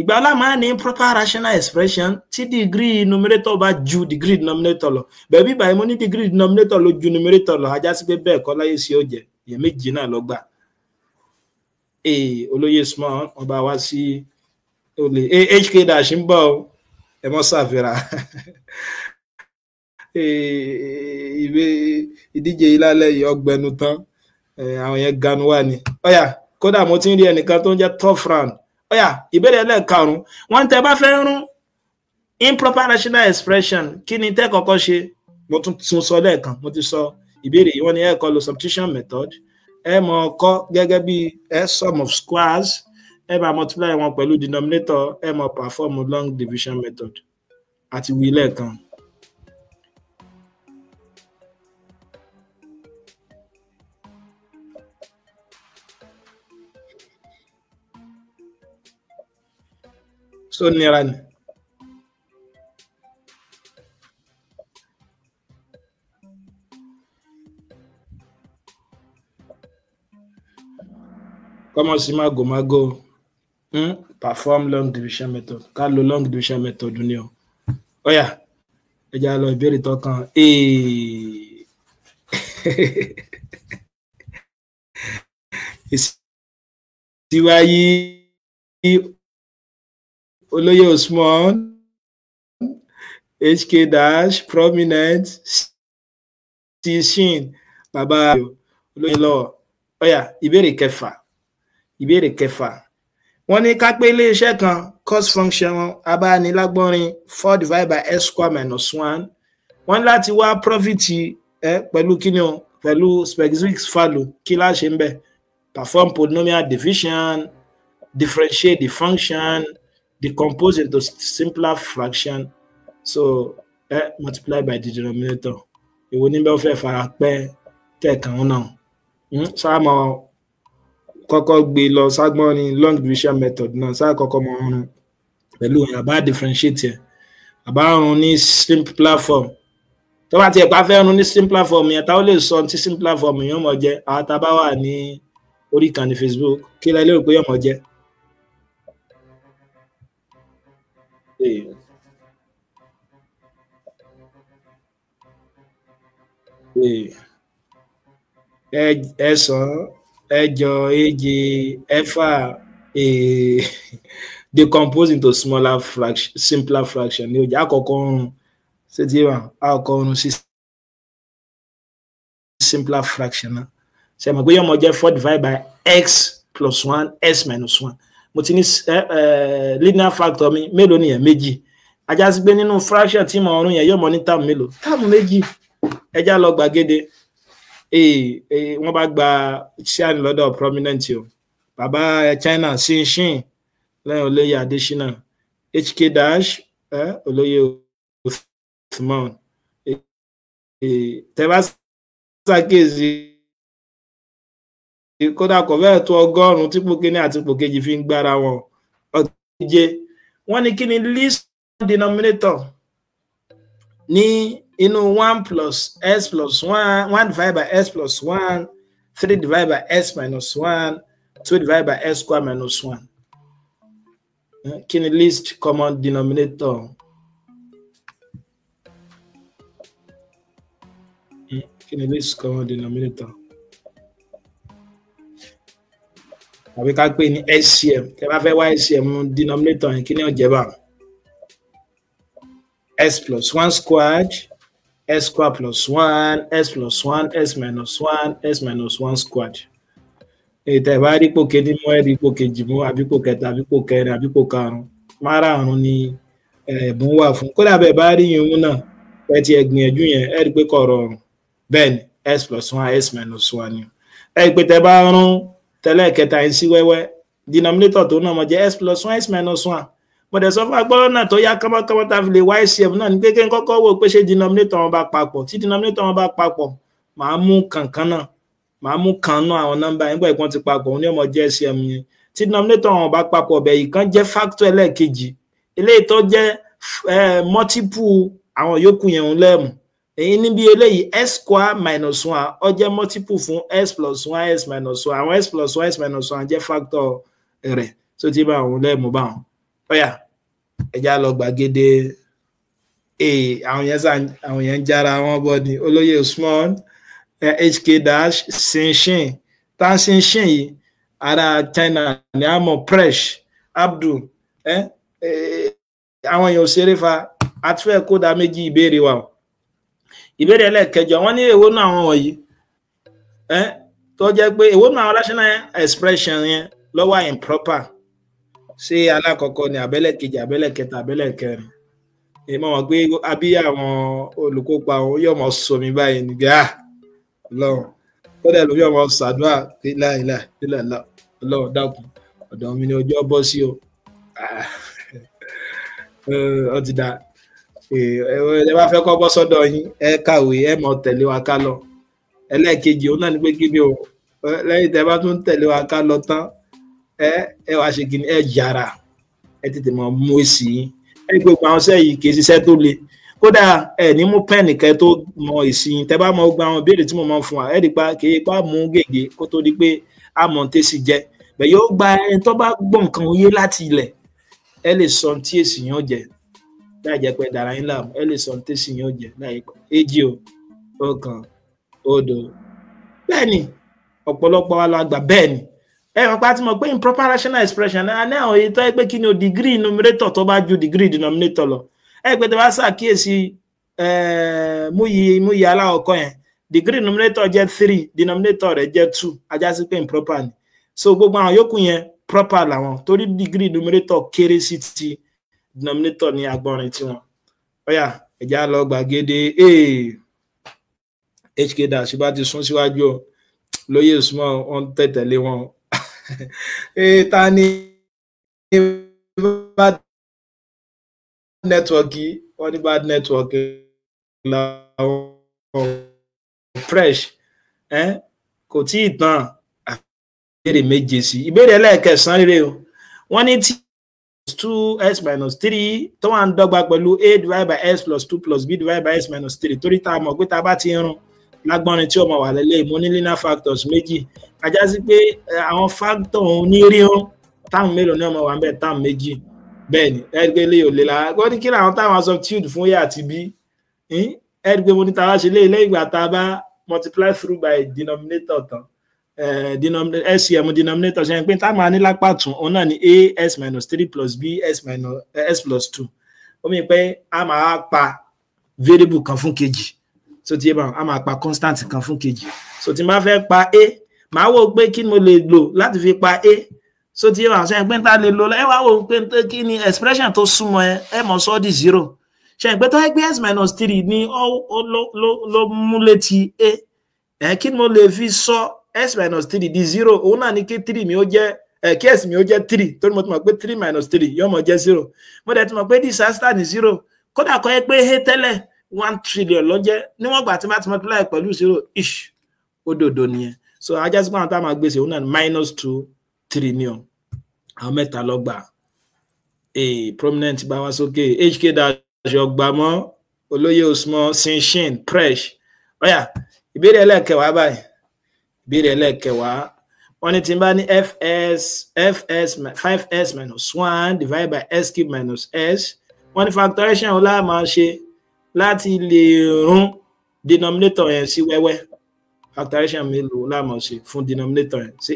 ìgbà ọlá máa ní improper rational expression tí degree numerator bá ju degree denominator lọ bẹ́ẹ̀ bí báyìí mo ní degree denominator ló ju numerator lọ ajá sí pé bẹ́ẹ̀ kọ́ láyé sí ọ̀jẹ̀ èèyàn méjì náà lọ gbà olóyè small wọn bá wá sí olè hk dash ń bọ̀ ẹ mọ́ ṣàfihàn ìdíje ìlàlẹ̀ yìí ọgbẹnu tán àwọn yẹn ganu wà ní ọ̀yà kódà mo ti ń rí ẹnìkan tó ń jẹ́ top round ọ̀yà ìbéèrè ẹlẹ́ẹ̀karùn-ún wọ́n tẹ́ bá fẹ́ rún improper rational expression kí ni tẹ́ kọ́kọ́ ṣe mo tún sọ lẹ́ẹ̀kan mo ti sọ ìbéèrè yìí wọ́n ní ẹ kọ́ lo substitution method ẹ mọ̀ kọ́ gẹ́gẹ́ bí sum of squares ẹ bá multiply wọn pẹ̀lú denominator ẹ mọ̀ perform long division method àti wí lẹ́ẹ̀kan. So nira ni. Kọ́mọ sí mago perform long division method ká lo long division method ni o ọ̀yà ẹja lọ ìbéèrè tọkàn ìsíwáyé olóyè Usman hk dash prominent shin bàbá olóyè lọ ọ̀yà ìbéèrè kẹfà wọ́n ní ká pé iléeṣẹ́ kan cost function abánilágbọ́nrin 4 divided by s square minus 1 wọ́n láti wá profit pẹ̀lú kíni o pẹ̀lú specific value kí la ṣe ń bẹ̀ perform polynomial division differentiate the function decompose into simpler fraction so multiply by the denominator èwo níbẹ̀ ó fẹ́ fara pẹ́ tẹ̀kan náà sáà mọ́ kọ́kọ́ gbé lọ ságbọ́n ní long division method náà sáà kọ́kọ́ mọ́ ọ̀run pẹ̀lú àbá differentiate àbá ọ̀run ní simpler form tó bá ti ẹ̀pá fẹ́ ọ̀run ní simpler form yẹn táwọn lè sọ tí simpler form yẹn mọ̀ jẹ́ àwọn tá a bá wà ní orí ìkànnì Facebook kí lẹ lérò pé yọ̀ mọ̀ jẹ́. Ẹ̀sán ẹ̀jọ èje ẹ̀fà decompose into smaller fraction simpler fraction ní ọjà àkọ́kọ́ ọ̀run ṣé ti wà àkọ́kọ́ ọ̀run sí simpler fraction náà ṣe mọ̀ pé yọmọ jẹ́ 4 divided by x plus 1 s minus 1 mo ti ní linear factor mi mélòó nìyẹn méjì ajá sí pé nínú fraction tí mo ọ̀run yẹn yọmọ ní táàmù mélòó táàmù méjì ẹjá lọ gbàgede wọ́n bá gba ṣíàn lọ́dọ̀ prominent o bàbá China Xin lẹ́yìn olóyè Adésínà hk dash olóyè Usman tẹ́bá ṣàkíyèsí kódà kò fẹ́ẹ̀ tó 100 tí pòkínní àti pòkejì fi ń gbára wọn ọ̀tẹ́jẹ wọ́n ní kí ni least denominator ní inú 1 plus s plus 1 divided by s plus 1 3 divided by s minus 1 2 divided by s square minus 1 kí ni least common denominator kí ni least common denominator àbí ká pè ní SCM tẹ́ bá fẹ́ wá SCM denominator yẹn kí ni ó jẹ́ bá s plus 1 squared s square plus 1 s plus 1 s minus 1 s minus 1 squared tẹ́ bá rí ipò kejì mú ẹ rí ipò kejì mú àbí ipò kẹta àbí ipò kẹrin àbí ipò karùn márààrún ni ẹ̀bùn wà fún kódà bẹ́ẹ̀ bá rí yìnyín náà ẹ ti ẹ̀gbìyànjú yẹn ẹ rí pé kò rọrùn bẹ́ẹ̀ ni s plus 1 s minus 1 ni ẹ rí pé tẹ́ bá rún tẹ́lẹ̀ kẹta yìí sí wẹ́wẹ́ denominator tó náà mọ̀ jẹ́ s plus 1 s minus 1 bọ̀dẹ̀ sọ fún agbọ́rọ̀ náà tó yá kọ́mọ́kọ́mọ́ tá a fi lè wá SCM náà ní pé kí n kọ́kọ́ wò pé ṣé denominator wọn bá papọ̀ tí denominator wọn bá papọ̀ màá mú kankan náà màá mú kan náà àwọn nọ́mbà nígbà ìpọ́n ti papọ̀ òun ní ọmọ jẹ́ LCM yẹn tí denominator wọn bá papọ̀ bẹ̀ ìkan jẹ́ factor ẹlẹ́ẹ̀kejì eléyìí tó jẹ́ multiple àwọn yòókù yẹn ń lẹ́mù èyí níbi eléyìí s square minus 1 ó jẹ́ multiple fún s plus 1 s minus 1 àwọn s plus 1 s minus 1 jẹ́ factor rẹ̀ tó ti bá àwọn lẹ́mù bá wọn ọ̀yà ẹja lọ gbàgede àwọn yẹn ń jára wọn bọ́ ni olóyè Usman HK dash Shinshin tá Shinshin yìí ara China ní àmọ́ Presh Abdul àwọn èèyàn òṣèré fa àtúfẹ́ kódà méjì ìbéèrè wa ìbéèrè ẹlẹ́ẹ̀kẹjọ wọ́n ní èwo náà àwọn wọ̀nyí tó jẹ́ pé èwo náà àwọn rational expression yẹn ló wà improper ṣé alákọ̀ọ́kọ́ ni abẹ́lẹ̀kejì abẹ́lẹ̀kẹta abẹ́lẹ̀kẹrin èèmọ̀ wọ́n pé àbí àwọn olùkópa òun yóò mọ̀ sọmi báyìí nígbà Ọlọ́run kódà ló yóò mọ̀ ṣàdúrà pé láìláì Ọlọ́run dákun ọ̀dọ̀ mi ni ọjọ́ bọ́ sí o ó ti dá ẹ bá fẹ́ kọ́ bọ́ sọ́dọ̀ yín ẹ kàwé ẹ mọ̀ tẹ̀lé wa ká lọ ẹlẹ́ẹ̀kejì òun náà ni pé kíbi o lẹ́yìn tẹ́ bá tún tẹ̀lé wa ká lọ tán ẹ wá ṣe kìíní ẹ yára ẹ tètè mọ̀ mú èsì yín ẹ gbogbo àwọn iṣẹ́ yìí kì í ṣiṣẹ́ tó le kódà ẹ ní mú pẹ́ẹ̀nì kẹ́ tó mọ èsì yín tẹ́ bá mọ gba àwọn ìbéèrè tí mo máa ń fún wa ẹ rí pa kì í pa mú gègé kó tó di pé a mọ̀ tẹ́sí jẹ́ bẹ̀ yóò gba ẹni tó bá gbọ́ nǹkan oyé láti ilẹ̀ ẹ lè sọ tí èsì yẹn jẹ́ láì jẹ́ pé dára yín láàmú ẹ lè sọ tí èsì yẹn jẹ́ láì pẹ́ èjì o ọ̀kan odò bẹ́ẹ̀ ni ọ̀pọ̀lọpọ̀ wa la gbà bẹ́ẹ̀ ni ẹ wọ́n pa ti mọ̀ pé improper rational expression náà ní àwọn èyí tó ẹ pé kí ni o degree numerator tó bá ju degree denominator lọ ẹ pé tó bá ṣàkíyèsí múyì aláwọ̀kọ́ yẹn degree numerator jẹ́ 3 denominator rẹ̀ jẹ́ 2 ajá sí pé improper ni so gbogbo àwọn yòókù yẹn proper làwọn torí degree numerator kéré sí ti denominator ní agbọ́nrin tiwọn ọ̀yà ẹ̀já lọ gbàgede HK dash bá ti sún síwájú ọ lóye Usman wọn tẹ̀tẹ̀lé wọn ta ni bad network wọn ní bad network làwọn fresh kò tí ì tán ìbéèrè méje sí ìbéèrè ẹlẹ́ẹ̀kẹsàn-án rere o wọ́n ní tí 2s minus 3 tó wà ń dọ́gba pẹ̀lú a divided by s plus 2 plus b divided by s minus 3 torí tá a mọ̀ pé tá a bá ti rún lágbọ́nrin tí ó máa wà lẹ́lẹ́ mo ní linear factors méjì ajá sí pé àwọn factor òun ní rírun táwọn mélòó ní ọmọ wà ń bẹ̀ táwọn méjì bẹ́ẹ̀ ni ẹgbẹ́ ilé ò lè la wọ́n ní kí làwọn táwọn substitute fún a àti b ẹgbẹ́ mo ní ta wá ṣe lé lẹ́yìn ìgbà tá a bá multiply through by denominator tán LCM denominator ṣe pé táwọn máa ní lápá tún òun náà ní a s minus 3 plus b s plus 2 ó mì pé a máa pa variable kan fún kejì so tí a máa pa constant kan fún kejì so tí n bá fẹ́ pa a màá wò pé kí ni mo lè lò láti fi pa a so tí ṣe pé tá a lè lò ẹ wá wò pé kí ni expression tó súnmọ́ ẹ mọ̀ sọ́ di 0 ṣe pé tó ẹgbẹ́ s minus 3 ní ló mú létí a kí ni mo lè fi sọ s minus 3 di 0 òun náà ní kí 3 mi ó jẹ́ kí s mi ó jẹ́ 3 torí mo ti mọ̀ pé 3 minus 3 yóò mọ̀ jẹ́ 0 mo dẹ̀ ti mọ̀ pé disaster ní 0 kódà kọ́ ẹ pé he tẹ́lẹ̀ 1 trillion lọ́jẹ́ níwọ̀n gbà tí má ti multiply pẹ̀lú 0 ish òdòdó nìyẹn so ajá sí pé àwọn tá a máa gbèsè òun náà minus 2 trillion àwọn mẹ́ta lọ́gbà prominent bá wá sókè HK dash ọgbàmọ́ olóyè Usman Shinshin Presh ọ̀yà ìbéèrè ẹlẹ́ẹ̀kẹwàá báyìí ìbéèrè ẹlẹ́ẹ̀kẹwàá wọ́n ní tí n bá ní 5s minus 1 divided by s cube minus s wọ́n ní factorization ó láà máa ṣe láti lè rún denominator yẹn sí wẹ́wẹ́ factorization mélòó láà máa ṣe fún denominator yẹn sí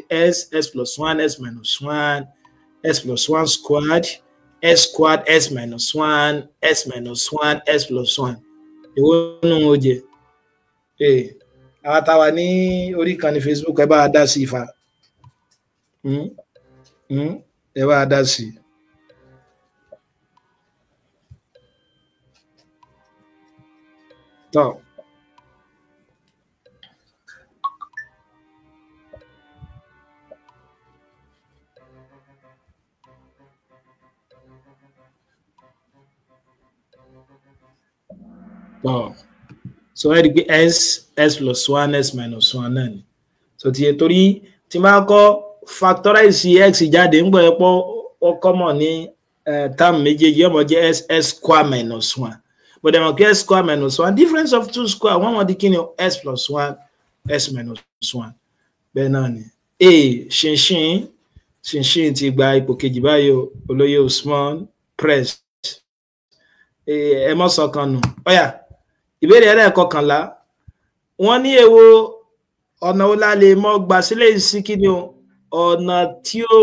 s plus 1 s minus 1 s plus 1 squared s squared s minus 1 s minus 1 s plus 1 ìwọ nù ó jẹ àwọn táwa ní orí kan ní Facebook ẹ bá a dá sí ifá ẹ bá a dá sí tọ́ so ẹ rí pé s plus 1 s minus 1 náà ni so ti yé torí tí máa kọ́ factorize x jáde ń gbọ́ ẹ̀pọ̀ ọkọ̀ mọ̀ ní term méjèèjì yóò mọ̀ jẹ́ s square minus 1 but dem mọ̀ s square minus 1 difference of 2 square wọ́n mọ̀ di kí ni s plus 1 s minus 1 bẹ́ẹ̀ náà ni ṣinṣin ti gba ipò kejì báyìí olóyè Usman press ẹ mọ́ sọ̀kan nù ọ̀yà ìbéèrè ẹlẹ́ẹ̀kọkànlá wọ́n ní èwo ọ̀nà wo la lè mọ́ gbà sílẹ̀ sí kí ni ọ̀nà tí ò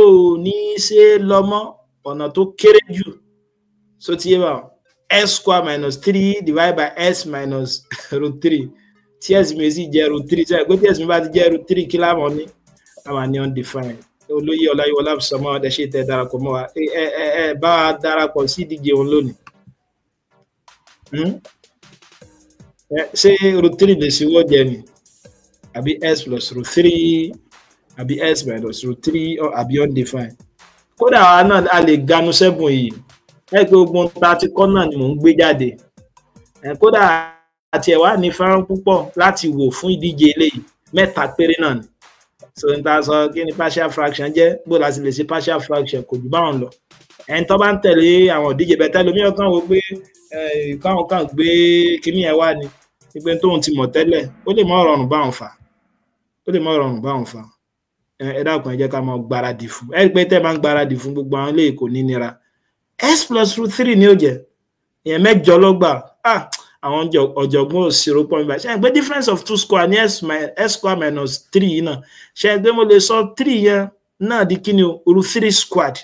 ní ṣe lọ́mọ́ ọ̀nà tó kéré jù so ti yé bá s square minus 3 divided by s minus root 3 tí s mi sì jẹ́ root 3 sẹ́yìn pé tí s mi bá ti jẹ́ root 3 kí láwọn ní àwọn ní undefined olóyè ọláyíwọlá sọmọ ọdẹ ṣe tẹ darapọ̀ mọ́ wa bá wa darapọ̀ sí ìdíje òun lónìí ṣé root 3 lè ṣe wọ́n jẹ ni àbí s plus root 3 àbí s minus root 3 àbí undefined kódà wa náà a lè ganu sẹ́bùn yìí ẹ pé ogun ta ti kọ́ náà ni mò ń gbé jáde kódà àti ẹ̀wà ní fẹ́ràn púpọ̀ láti wò fún ìdíje eléyìí 3 péré náà ni so n ta sọ kí ni partial fraction jẹ́ bó láti lè ṣe partial fraction kò jù báwọn lọ ẹni tó bá ń tẹ̀lé àwọn ìdíje bẹ́tẹ́ lómi ọkàn wo pé káwọn kan gbé kíní ẹ̀ wá ni pé tóun ti mọ̀ tẹ́lẹ̀ ó lè mọ́ rọrùn báwọn fa ẹ dákun ẹ jẹ́ ká máa gbáradì fún ẹ pé tẹ́ máa ń gbáradì fún gbogbo àwọn ilé kò ní nira s plus root 3 ni ó jẹ́ ìyẹn 8 ló gbà àwọn ọ̀jọ̀gbọ́n òṣèrò pọ̀ nígbà ṣe é gbé difference of 2 square ní s square minus 3 yìí náà ṣe é gbé mo lè sọ 3 yẹn náà di kí ni root 3 squared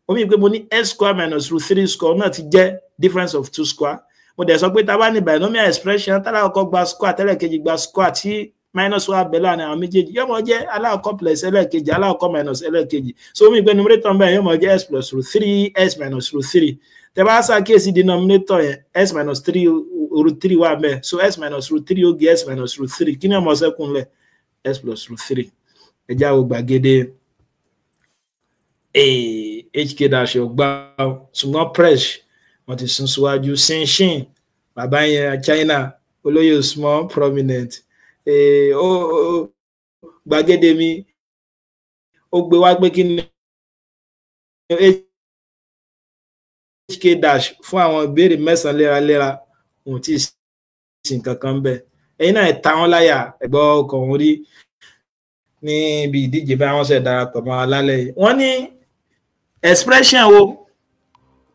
ó mì pé mo ní s square minus root 3 square náà ti jẹ́ difference of 2 square mo dẹ̀ sọ pé tá a bá ní binomial expression tá alákọ̀ọ́kọ́ gba square tẹ́lẹ̀kejì gba square tí minus wa bẹ̀ láàrin àwọn méjèèjì yóò mọ̀ jẹ́ alákọ̀ọ́kọ́ plus ẹlẹ́ẹ̀kejì alákọ̀ọ́kọ́ minus ẹlẹ́ẹ̀kejì so ó mì pé numerator bẹ́ẹ̀ yóò mọ̀ jẹ́ s plus root 3 s minus root 3 tẹ́ bá ṣàkíyèsí denominator yẹn s minus 3 root 3 wà bẹ́ẹ̀ so s minus root 3 ó gé s minus root 3 kí ni ọmọ ṣẹ́kùn lẹ̀ s plus root 3 ẹjá wo gbàgede hk dash ọgbà ṣùgbọ́n press wọ́n ti sún síwájú ṣinṣin bàbá yẹn China olóyè Usman prominent gbàgede mi ó gbé wá pé kí ni hk dash fún àwọn ìbéèrè 9 léraléra wọn tí sin kankan bẹ́ẹ̀ ẹ̀yin náà ta wọn láyà ẹ̀gbọ́ ọkọ̀ wọn rí níbi ìdíje bá wọn ṣe darapọ̀ mọ́ alálẹ̀ yìí wọ́n ní expression wo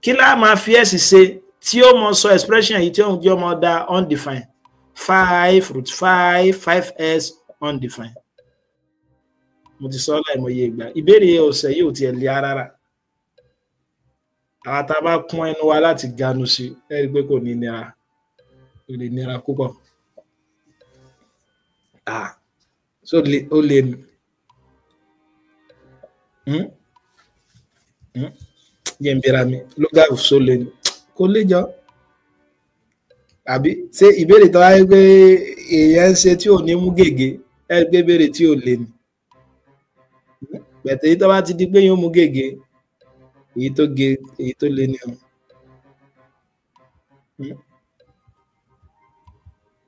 kí láà máa fi ẹ̀sì ṣe tí ó mọ sọ expression yìí tí ó ń jẹ́ ọmọ dá undefined 5 root 5 5s undefined mo ti sọ láìmọye ìgbà ìbéèrè ọ̀sẹ̀ yìí ò tiẹ̀ lé rárá àwọn tá a bá kún ẹnu wa láti ganu sí ẹ rí i pé kò ní nira kò lè nira púpọ̀ so ó lè nù yẹn ń bẹ̀rẹ̀ mi lóga so lè nù kò lè jọ àbí ṣé ìbéèrè tó wáyé pé èèyàn ń ṣe tí ò ní mú gègé ẹ rí i pé ìbéèrè tí ò lè nù bẹ̀tẹ̀ yìí tó bá ti di pé yóò mú gègé èyí tó lé ní ọ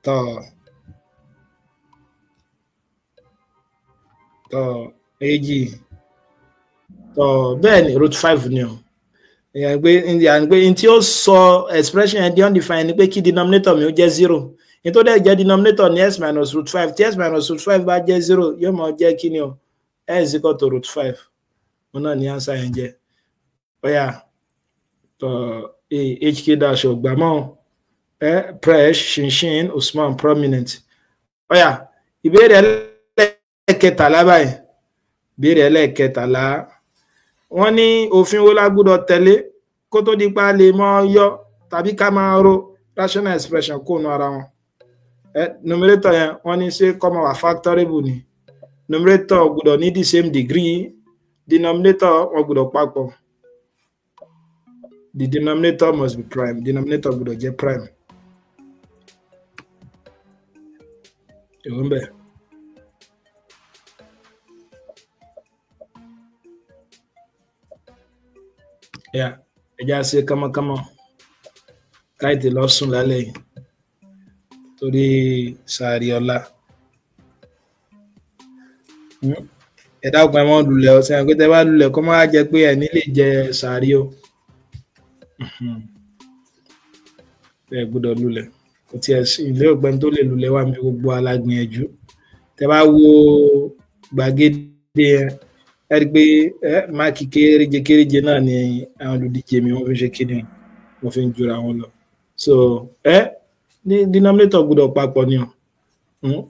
tọ èjì tọ bẹ́ẹ̀ ni root 5 ni ọ ìyẹn pé tí ó sọ expression ẹni undefined ni pé kí denominator mi ó jẹ́ 0 ní tó dẹ̀ jẹ́ denominator ní s minus root 5 tí s minus root 5 bá jẹ́ 0 yóò mọ̀ jẹ́ kí ni ọ s is equal to root 5 wọn náà ní answer yẹn jẹ́ ọ̀yà hk dash ọ̀gbàmọ́ Presh Shinshin Usman prominent ọ̀yà ìbéèrè ẹlẹ́ẹ̀kẹtàlá báyìí ìbéèrè ẹlẹ́ẹ̀kẹtàlá wọ́n ní òfin wo la gbọ́dọ̀ tẹ̀lé kó tó di pa lè mọ́ yọ tàbí ká máa ro rational expression kó nu ara wọn numerator yẹn wọ́n ní ṣé kó máa wà factorable ni numerator gbọ́dọ̀ ní the same degree denominator wọ́n gbọ́dọ̀ papọ̀. The denominator must be prime. Denominator gbọ́dọ̀ jẹ́ prime. Remember. Yeah, ẹja ṣe kánmọ́kánmọ́ káìtì lọ sùn lálẹ́ yìí torí sàárì ọ̀la. ẹ dákun ẹ mọ́ lulẹ̀ ọ̀sẹ̀ àgbẹ̀ tẹ́ bá lulẹ̀ kó má jẹ́ pé ẹ̀ nílé jẹ sàárì o ẹ gbọ́dọ̀ lulẹ̀ kò tiẹ̀ sí ilé ọ̀gbẹ́ni tó lè lulẹ̀ wà mí gbogbo alágbìyànjú tẹ́ bá wo gbàgede ẹ rí pé máàkì kéréje náà ni àwọn olùdíje mi wọ́n fi ṣe kíni wọ́n fi ń jura wọn lọ so ní denominator gbọ́dọ̀ papọ̀ ni o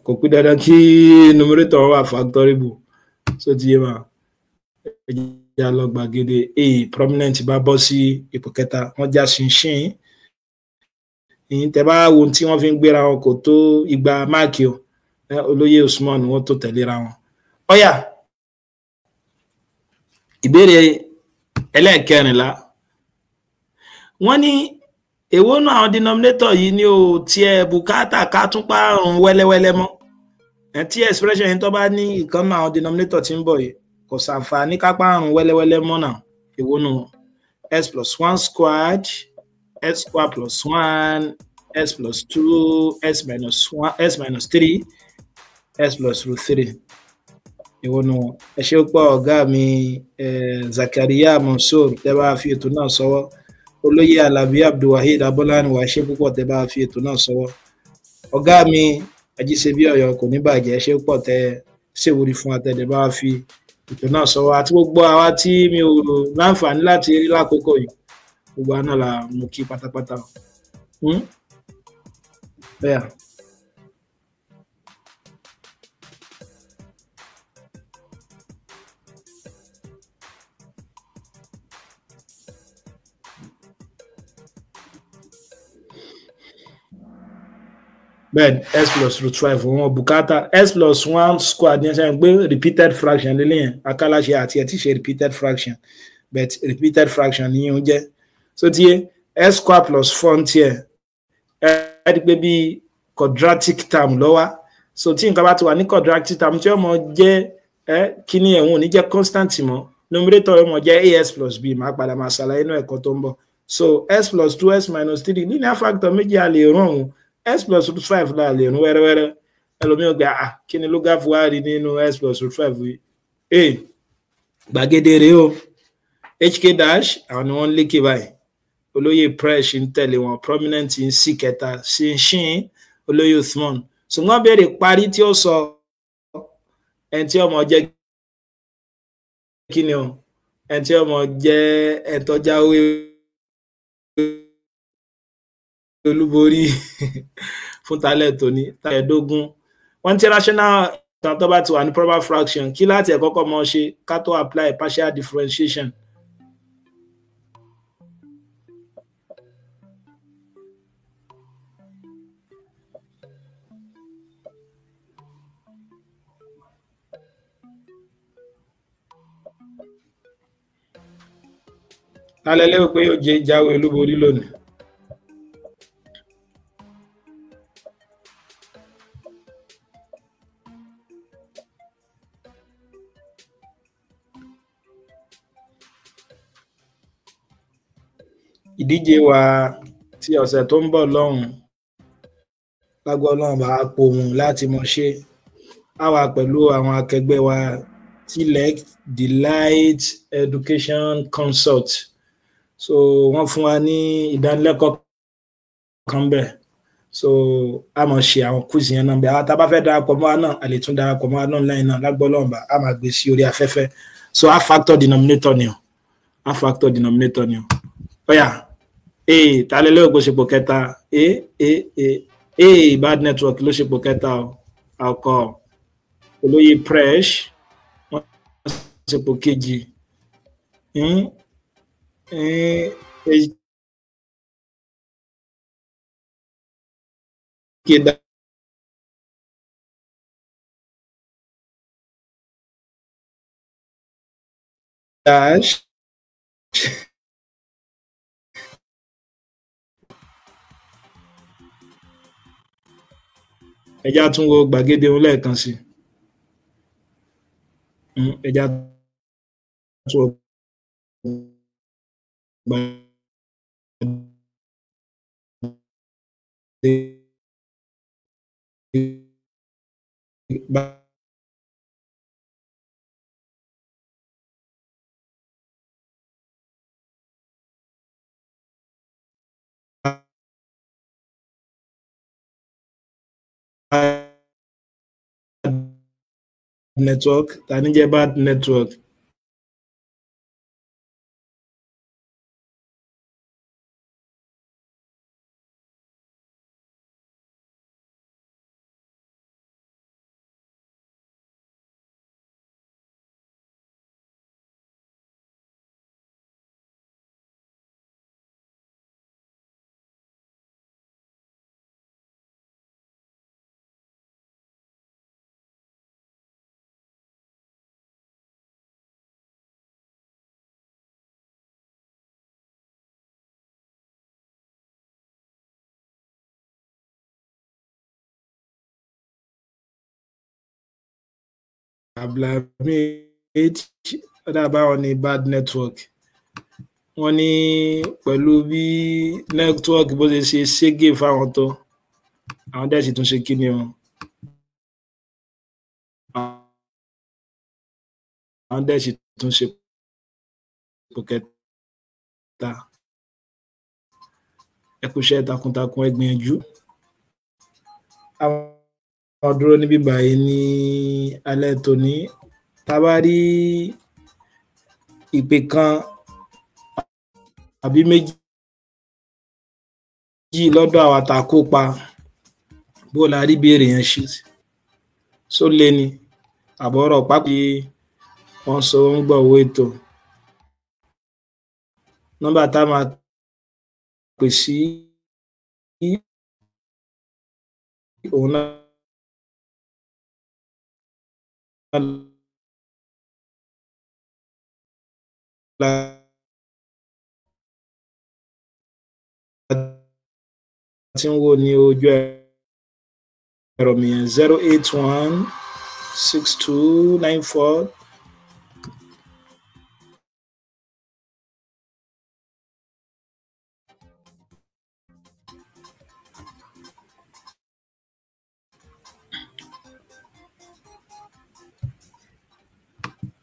kò pín dandan kí numerator wà factorable so ti yé ma ẹja lọ gbàgede prominent bá bọ́ sí ipò kẹta wọ́n já ṣinṣin ìyìn tẹ́ bá wo tí wọ́n fi ń gbéra wọn kò tó igba máàkì o olóyè Usman wọ́n tó tẹ̀léra wọn ọ̀yà ìbéèrè ẹlẹ́ẹ̀kẹrìnlá wọ́n ní èwo náà àwọn denominator yìí ni ó tiẹ̀ bùkátà ká tún pààrùn wẹ́lẹ́wẹ́lẹ́ mọ́ tí expression yìí tó bá ní ìkan náà àwọn denominator tí ń bọ̀ yìí kò ṣàǹfààní ká pààrùn wẹ́lẹ́wẹ́lẹ́ mọ́ náà èwo nù s plus 1 squared s square plus 1 s plus 2 s minus 1 s minus 3 s plus root 3 èwo nù ẹ ṣé pọ̀ ọ̀gá mi Zakaria Mansour tẹ́ bá fi ètò náà sọ́wọ́ olóyè Alabi Abdulwaheed Abọ́láni wàá ṣe púpọ̀ tẹ́ bá fi ètò náà sọ́wọ́ ọ̀gá mi Ajíṣebí Ọ̀yọ́ kò ní bàjẹ́ ṣe púpọ̀ tẹ́ ṣèwúrí fún àtẹ̀dẹ̀ bá fi ètò náà sọ́wọ́ àti gbogbo àwa tí mi ò láǹfààní láti rí lákòókò yìí gbogbo àná la mú kí pátápátá bẹ́ẹ̀. bẹ́ẹ̀ s plus root 5 wọn bùkátà s plus 1 squared ní ẹsẹ̀ gbé repeated fraction lélẹ́yìn akálàṣe àti ẹ̀ tí ṣe repeated fraction but repeated fraction ní yín jẹ́ so tí s square plus 4 tí ẹ̀ ẹ́ di pé bí quadratic term lọ́wọ́ so tí nǹkan bá ti wà ní quadratic term tí ọmọ jẹ́ kíní ẹ̀wọ̀n ò ní jẹ́ constant mọ́ numerator ọmọ jẹ́ as plus b máa padà máa ṣàlàyé inú ẹ̀kọ́ tó ń bọ̀ so s plus 2 s minus 3 linear factor méjì a lè rán òun s plus root 5 la lè rún wẹ́rẹ́wẹ́rẹ́ ẹlòmíràn gbé kí ni ló gáfù wá rí nínú s plus root 5 yìí gbàgede rèé o hk dash àwọn ni wọ́n lékè báyìí olóyè Presh ń tẹ̀lé wọn prominent ń sí kẹta ṣinṣin olóyè Usman ṣùgbọ́n béèrè parí tí ó sọ ẹni tí ọmọ jẹ́ kí ni o ẹni tí ọmọ jẹ́ ẹ̀tọ́jáwé olúborí fún talẹ̀ tóní tàẹ̀dógún wọ́n ti rational ìtàn tó bá ti wà ní proper fraction kí láti ẹ̀kọ́kọ́ mọ́ ṣe ká tó apply partial differentiation. Lálẹ́ lérò pé yóò jẹ́ jáwé olúborí lónìí. Ìdíje wa tí ọ̀sẹ̀ tó ń bọ̀ lọ́hùn lágbó Ọlọ́run bá pohùn láti mọ̀ ṣe á wà pẹ̀lú àwọn akẹgbẹ́ wa TLEC Delight Education Consult so wọ́n fún wa ní ìdánilẹ́kọ̀ọ́ kan bẹ́ẹ̀ so a máa ṣe àwọn quiz yẹn náà bẹ́ẹ̀ àwọn tá a bá fẹ́ darapọ̀ mọ́ wa náà a lè tún darapọ̀ mọ́ wa náà online náà lágbó Ọlọ́run bá a máa gbé sí orí afẹ́fẹ́ so a factor denominator ni o a factor denominator ni o ọ̀yà tálẹ́ lé ògbóṣepọ̀ kẹta bad network ló ṣepọ̀ kẹta ọkọ̀ olóyè Presh wọ́n ṣepọ̀ kejì dash ẹjá tún wo gbàgede ohun lẹ́ẹ̀kan sí ẹjá tún wo gbàgede network ta ní jẹ́ bad network. Abdulhamid ọ̀dà báwọn ní bad network. Wọ́n ní pẹ̀lú bí network bó ṣe ṣe ségè fáwọn tó àwọn dẹ̀ sì tún ṣe kí ni o àwọn dẹ̀ sì tún ṣe pòkẹ́ta. Ẹ kú iṣẹ́ takuntakun, ẹ gbìyànjú. Àwọn dúró níbí báyìí ní alẹ́ tòní. Tá bá rí ìpè kan àbí méjì lọ́dọ̀ àwa tá kópa, bó la rí béèrè yẹn ṣe só lé ní àbọ̀rọ̀ pápí wọ́n sọ ń gbọ́ owó ètò. Nọ́mbà tá máa pè sí òun náà tí ń wò ní ojú ẹ̀rọ mi yẹn 0816294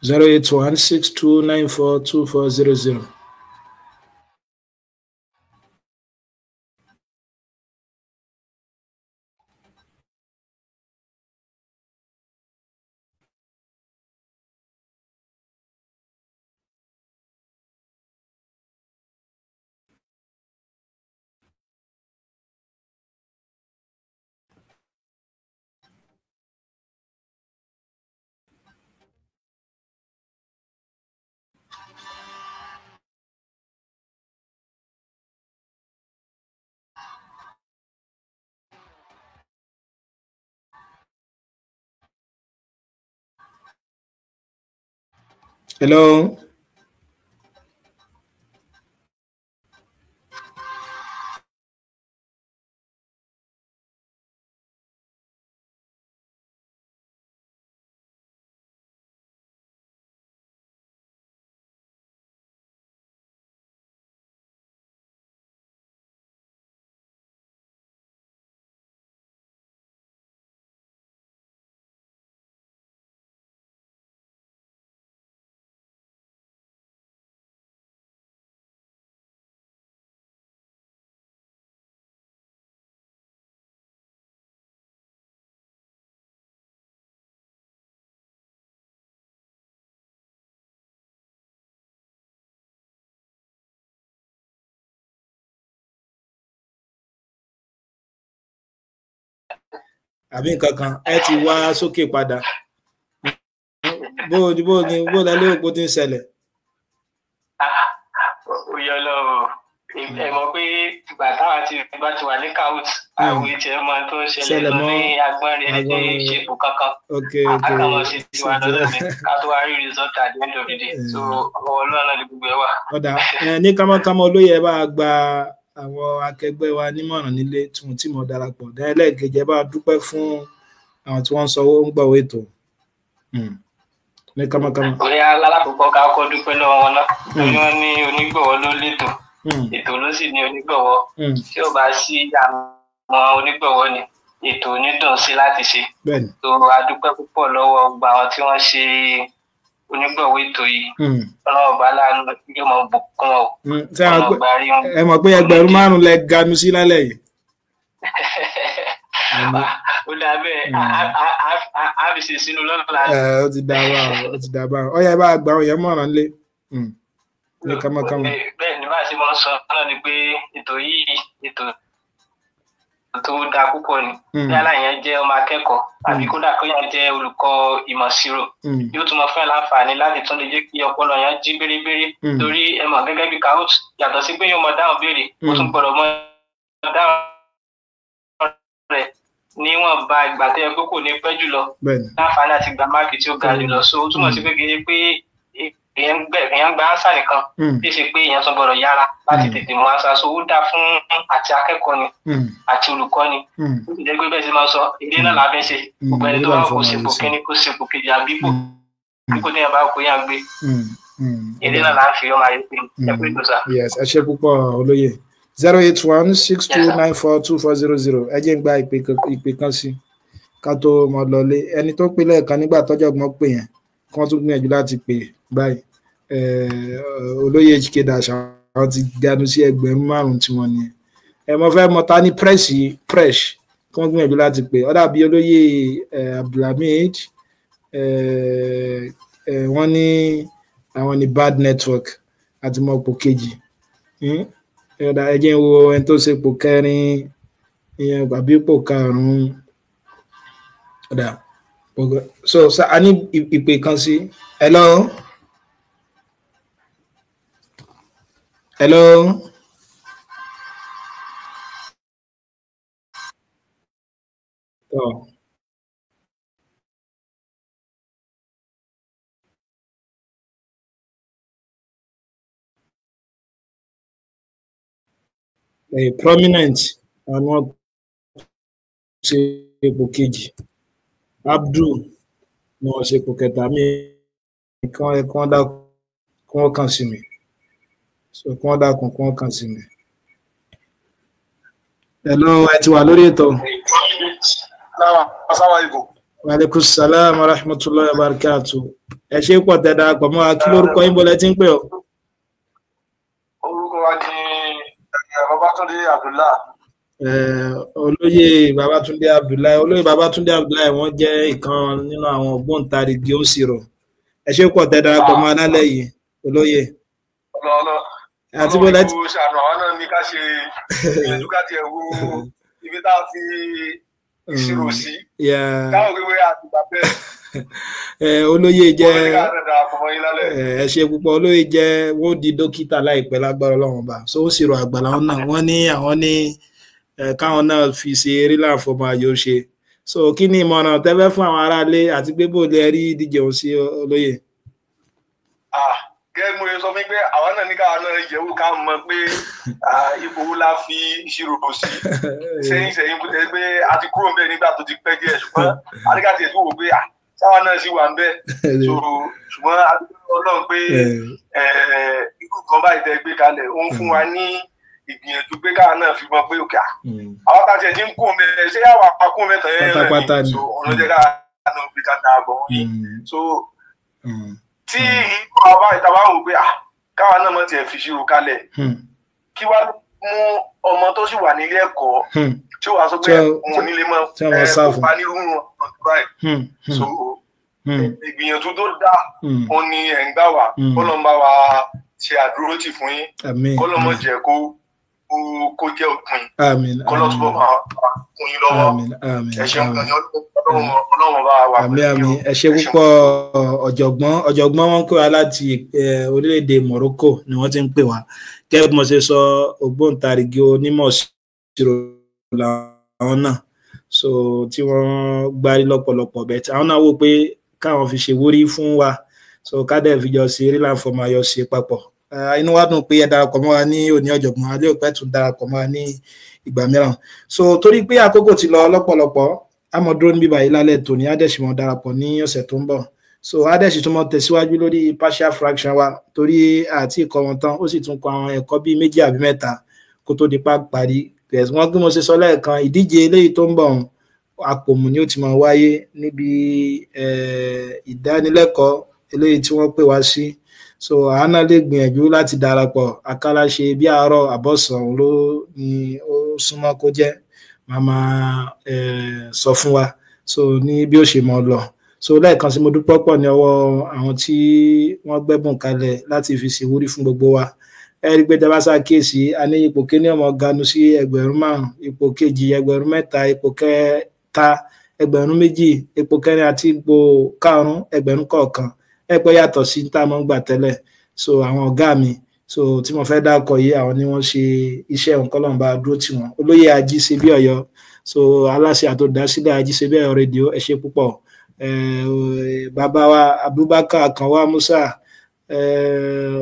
08162942400. Hello. Àbí nǹkan kan ẹ ti wá sókè padà. Bó la lérò pé ó ti ń ṣẹlẹ̀. Ó yọ lọ́wọ́ ẹ mọ̀ pé ìgbà táwa ti bá ti wà ní kaut àwọn ètò ẹ̀mọ tó ń ṣẹlẹ̀ lọ ní agbọ́nrin ẹni tó ń ṣètò kankan àkàmọ̀ sí tiwa lọ́dọ̀ mi ká tó wá rí result at the end of the day. So ọwọ́ Ọlọ́run ní gbogbo ẹ wà. Ọ̀dà ní kámọ́kámọ́ olóyè bá gba àwọn akẹgbẹ́ wa nímọ̀ràn nílé tí mo darapọ̀ dá ẹlẹ́ẹ̀kejì bá dúpẹ́ fún àwọn tí wọ́n ń sanwó ń gbọ̀wé ètò ní kámọ́kámọ́. Orí alákọ̀ọ́kọ́ ká kọ́ dúpẹ́ lọ́wọ́ wọn náà lórí wọn ní onígbọ̀wọ́ ló létò ètò ló sì ní onígbọ̀wọ́ tí ó bá sí àwọn onígbọ̀wọ́ ni ètò onídùn sí láti ṣe. So a dúpẹ́ púpọ̀ lọ́wọ́ gbogbo àwọn tí wọ́n ṣe onígbọ̀wọ́ ètò yìí ọlọ́wọ́ bá láàánú yóò mọ bùkún ọ. Ẹ mọ̀ pé 5,000 lẹ ganu sí lálẹ́ yìí. ó dà bẹ́ẹ̀ á fi ṣe sínú lọ́la. Ó ti dá bá ó yẹ bá gbà yẹn mọ̀ràn lé ní kámákámá. Bẹ́ẹ̀ ni bá a ṣe máa ń sọ náà ni pé ètò yìí ètò tó dáa púpọ̀ ni yálà yẹn jẹ́ ọmọ akẹ́kọ̀ọ́ àbí kódà kó yẹn jẹ́ olùkọ́ ìmọ̀ ìṣirò yóò tún máa fẹ́ láǹfààní láti tún lè jẹ́ kí ọpọlọ yẹn jí bérebére torí ẹ mọ̀ gẹ́gẹ́ bí Kahoot yàtọ̀ sí pé yóò mọ dáhùn béèrè ó tún gbọ́dọ̀ mọ dáhùn rẹ̀ níwọ̀n ba ìgbà tó yẹ pé kò ní pẹ́ jùlọ láǹfààní àti gba máàkì tí ó ga jùlọ so ó túmọ̀ sí pé kì í ṣe pé èèyàn gba ánsà nìkan tí ṣe pé èèyàn tún gbọ́dọ̀ yára láti tètè mú ánsà so ó dáa fún àti akẹ́kọ̀ọ́ ni àti olùkọ́ ni ó sì jẹ́ pé bẹ́ẹ̀ sì máa sọ èdè náà lábẹ́ ṣe gbogbo ẹni tó bá kó sepò kíní kó sepò kejì àbíkò kíkó tí yẹn bá kó yàn gbé èdè náà là ń fi ọmọ ayé pé ẹ pé tó sá. Yes, ẹ ṣé púpọ̀ olóyè 08162942400 ẹ jẹ́ ń gba ìpè kan sí ká tó mọ lọlé ẹni tó pè lẹ́ẹ̀kan nígbà tọ́jọ́gbọ́n pè yẹn kí wọ́n tún gbìyànjú láti pè báyìí olóyè HK Dash àwọn ti ganu sí 5,000 tí wọ́n ní mo fẹ́ mọ ta ní fresh kí wọ́n gbìyànjú láti pè ó dàbí olóyè Abdulhamid wọ́n ní àwọn ní bad network àti mọ̀pọ̀ kejì ẹ jẹ́ wo ẹni tó ṣe ipò kẹrin ìyẹn àbí ipò karùn-ún so a ní ìpè kan sí hello. Prominent àwọn ṣe ipò kejì Abdul ni wọ́n ṣe ipò kẹta mi kan dákun kí wọ́n kàn sí mi so kí wọ́n dákun kí wọ́n kàn sí mi. Hello, ẹ ti wà lórí ètò. Wa alaikum salam wa rahmatullahi wa barakatuh. Ẹ ṣe pọ̀ tẹ́ darapọ̀ mọ́ wa kí lórúkọ yín bọ́lẹ̀ tí ń pè ọ́. Orúkọ wa ni Babatunde Abdullah. Olóyè Babatunde Abdullah wọ́n jẹ́ ìkan nínú àwọn ògbóǹtarìgì òǹṣirò. Ẹ ṣe pọ̀ tẹ́ darapọ̀ mọ́ alálẹ̀ yìí olóyè. Àti bọ́lẹ̀ tí ṣàánú àwọn náà ní ká ṣe ìdúkà tiẹ̀ wo ibi tá a fi ìṣirò sí. Káwọn gbégbé àtìgbà bẹ́ẹ̀. Olóyè jẹ́ ẹ ṣe púpọ̀ olóyè jẹ́ wọ́n di dókítà láìpẹ́ lágbára Ọlọ́run bá so ó ṣèrò àgbà làwọn náà wọ́n ní àwọn ní káwọn náà fi ṣe eré láǹfọ̀mọ́ ayò ṣe so kí ni ìmọ̀ràn tẹ́fẹ́ fún àwọn aráalé àti pé bó lè rí ìdíje òun sí olóyè. Gẹ́gẹ́ mo sọ fún pé àwọn náà ní káwọn náà yẹ̀wò ká mọ̀ pé ipò wo la fi ìṣirò sí sẹ́yìn kò tẹ́ pé a ti kúrò ńbẹ̀ nígbà tó ti pẹ́ díẹ̀ ṣùgbọ́n àdìgàtì ẹ̀ tó wò pé sáwọn náà sì wà ńbẹ̀ ṣùgbọ́n Ọlọ́run pé ikú kan báyìí tẹ́ gbé kalẹ̀ ó ń fún wa ní ìgbìyànjú pé káwọn náà fi mọ̀ pé òkè àwọn tá a tiẹ̀ ti ń kó mẹ́tẹ̀ ṣé àwọn akó mẹ́tẹ̀ yẹn rẹ̀ ni so ọ̀nà jẹ́ káwọn náà fi ká ta àbọ̀ yìí so tí ìgbà bá ìtàbá wò pé káwọn náà mọ̀ tiẹ̀ fi ṣírò kalẹ̀ kí wá mú ọmọ tó sì wà nílé ẹ̀kọ́ tí ó wà sọ pé òun nílé mọ́ kópa nírú ọ̀dọ́ báyìí so ìgbìyànjú tó dá òun ni ẹ̀ ń gbà wá kọ́lọ́n bá wa ṣe àdúrótì fún yín kọ́lọ́n mọ̀ jẹ́ kó jẹ́ òpin kọ́lọ́n túbọ̀ máa kún yín lọ́wọ́ ẹ ṣeun gan ni Ọlọ́run bá wà pẹ̀lú yín. Ẹ ṣe púpọ̀ ọ̀jọ̀gbọ́n wọn kó wa láti orílẹ̀-èdè Morocco ni wọ́n ti ń pè wá gẹ́gẹ́ bí mo ṣe sọ ògbóǹtarìgì onímọ̀ ìṣirò làwọn náà so tí wọ́n gbárí lọ́pọ̀lọpọ̀ bẹ́ẹ̀ tí àwọn náà wò pé káwọn fi ṣèwúrí fún wa so kádẹ́ fi jọ sí eré láǹfọ̀mọ́ ayọ̀ ṣe papọ̀ inú wa dùn pé ẹ darapọ̀ mọ́ wa ní òní ọ̀jọ̀gbọ́n alẹ́ òpẹ́ tún darapọ̀ mọ́ wa ní ìgbà mìíràn so torí pé àkókò ti lọ lọ́pọ̀lọpọ̀ àmọ́ dúró níbí báyìí lálẹ́ tòní adẹ́sì mọ́ darapọ̀ ní ọ̀sẹ̀ tó ń bọ̀ so adẹ́sì tún mọ́ tẹ̀síwájú lórí partial fraction wa torí àti ìkọ́ wọn tán ó sì tún kọ àwọn ẹ̀kọ́ bíi 2 àbí 3 kó tó di parí wọ́n gbé mo ṣe sọ lẹ́ẹ̀kan ìdíje eléyìí tó ń bọ̀ àpòmù ni ó ti máa wáyé níbi ìdánilẹ́kọ̀ọ́ eléyìí tí wọ́n pè wá sí so àánà lè gbìyànjú láti darapọ̀ àkàlàṣe bí àárọ̀ àbọ̀sán ló ní ó súnmọ́ kó jẹ́ máa sọ fún wa so ní bí ó ṣe mọ́ lọ so lẹ́ẹ̀kan sí mo dúpẹ́ pọ̀ ní ọwọ́ àwọn tí wọ́n gbẹ́bùn kalẹ̀ láti fi ṣèwúrí fún gbogbo wa ẹ rí pé tẹ́ bá ṣàkíyèsí a ní ipò kíní ọmọ ganu sí 5,000 ipò kejì 3,000 ipò kẹta 2,000 ipò kẹrin àti ipò karùn-ún 1,000 kọ̀ọ̀kan ẹ pé yàtọ̀ sí tá a mọ̀ ń gbà tẹ́lẹ̀ so àwọn ọ̀gá mi so tí mo fẹ́ dákọ̀ yìí àwọn ni wọ́n ṣe iṣẹ́ òǹkọ́lọ́mbà dúró tì wọ́n olóyè Ajíṣebí Ọ̀yọ́ so aláṣẹ àtòdásílẹ̀ Ajíṣebí Ọ̀yọ́ rédíò ẹ ṣé púpọ̀ bàbá wa Abubakar Akanwa Musa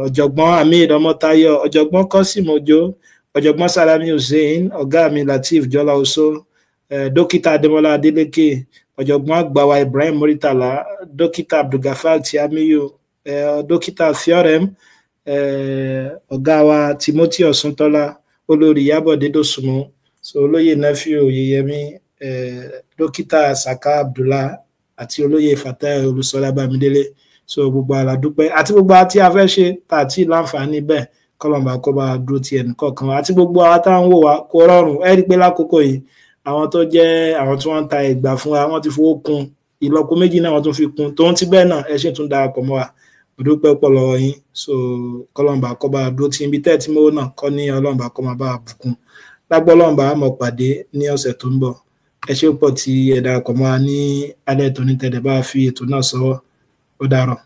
ọ̀jọ̀gbọ́n Hamid Ọmọ́táyọ̀ ọ̀jọ̀gbọ́n Kọ́sìm Òjó ọ̀jọ̀gbọ́n Salami Hussein ọ̀gá mi Lateef Jọlá Oṣó dókítà Adémọ́lá Adélékè ọ̀jọ̀gbọ́n àgbàwá Ibrahim Muritala dókítà Abdulgafar Tiamiyu dókítà Fiorem ọ̀gá wa Timothy Ọ̀sùntọ́lá olórí Ìyábọ̀dé Dòsùnmú so olóyè Nafiu Oyèyẹmí dókítà Saka Abdullah àti olóyè Fatai Olúṣọlá Bámidélé so gbogbo aládùúpẹ́ àti gbogbo àti afẹ́ ṣe tààtì láǹfààní bẹ́ẹ̀ kọ́lọ̀mbà kó bá dúró ti ẹnì kọ̀ọ̀kan àti gbogbo àwọn táwọn wò wá kó rọrùn ẹ rí pé lákòókò yìí àwọn tó jẹ́ àwọn tí wọ́n ń ta ẹ̀gbà fún wa wọ́n ti fowó kún ìlọ́po méjì náà wọ́n tún fi kún tóun ti bẹ́ẹ̀ náà ẹ ṣe tún darapọ̀ mọ́ wa dúpẹ́ pọ̀ lọ́wọ́ yín so kọ́lọ̀mbà kó bá dúró ti ibi tẹ́ẹ̀ tí mo náà kọ́ ní ọlọ́mbà kó máa bá a bùkún lágbọ́ ọlọ́mbà á mọ̀ pàdé ní ọ̀sẹ̀ tó ń bọ̀ ẹ ṣe pọ̀ tí ẹ darapọ̀ mọ́ wa ní alẹ́ tó ní tẹ̀lé bá fi ètò náà sọ́wọ́ ó dàárọ̀.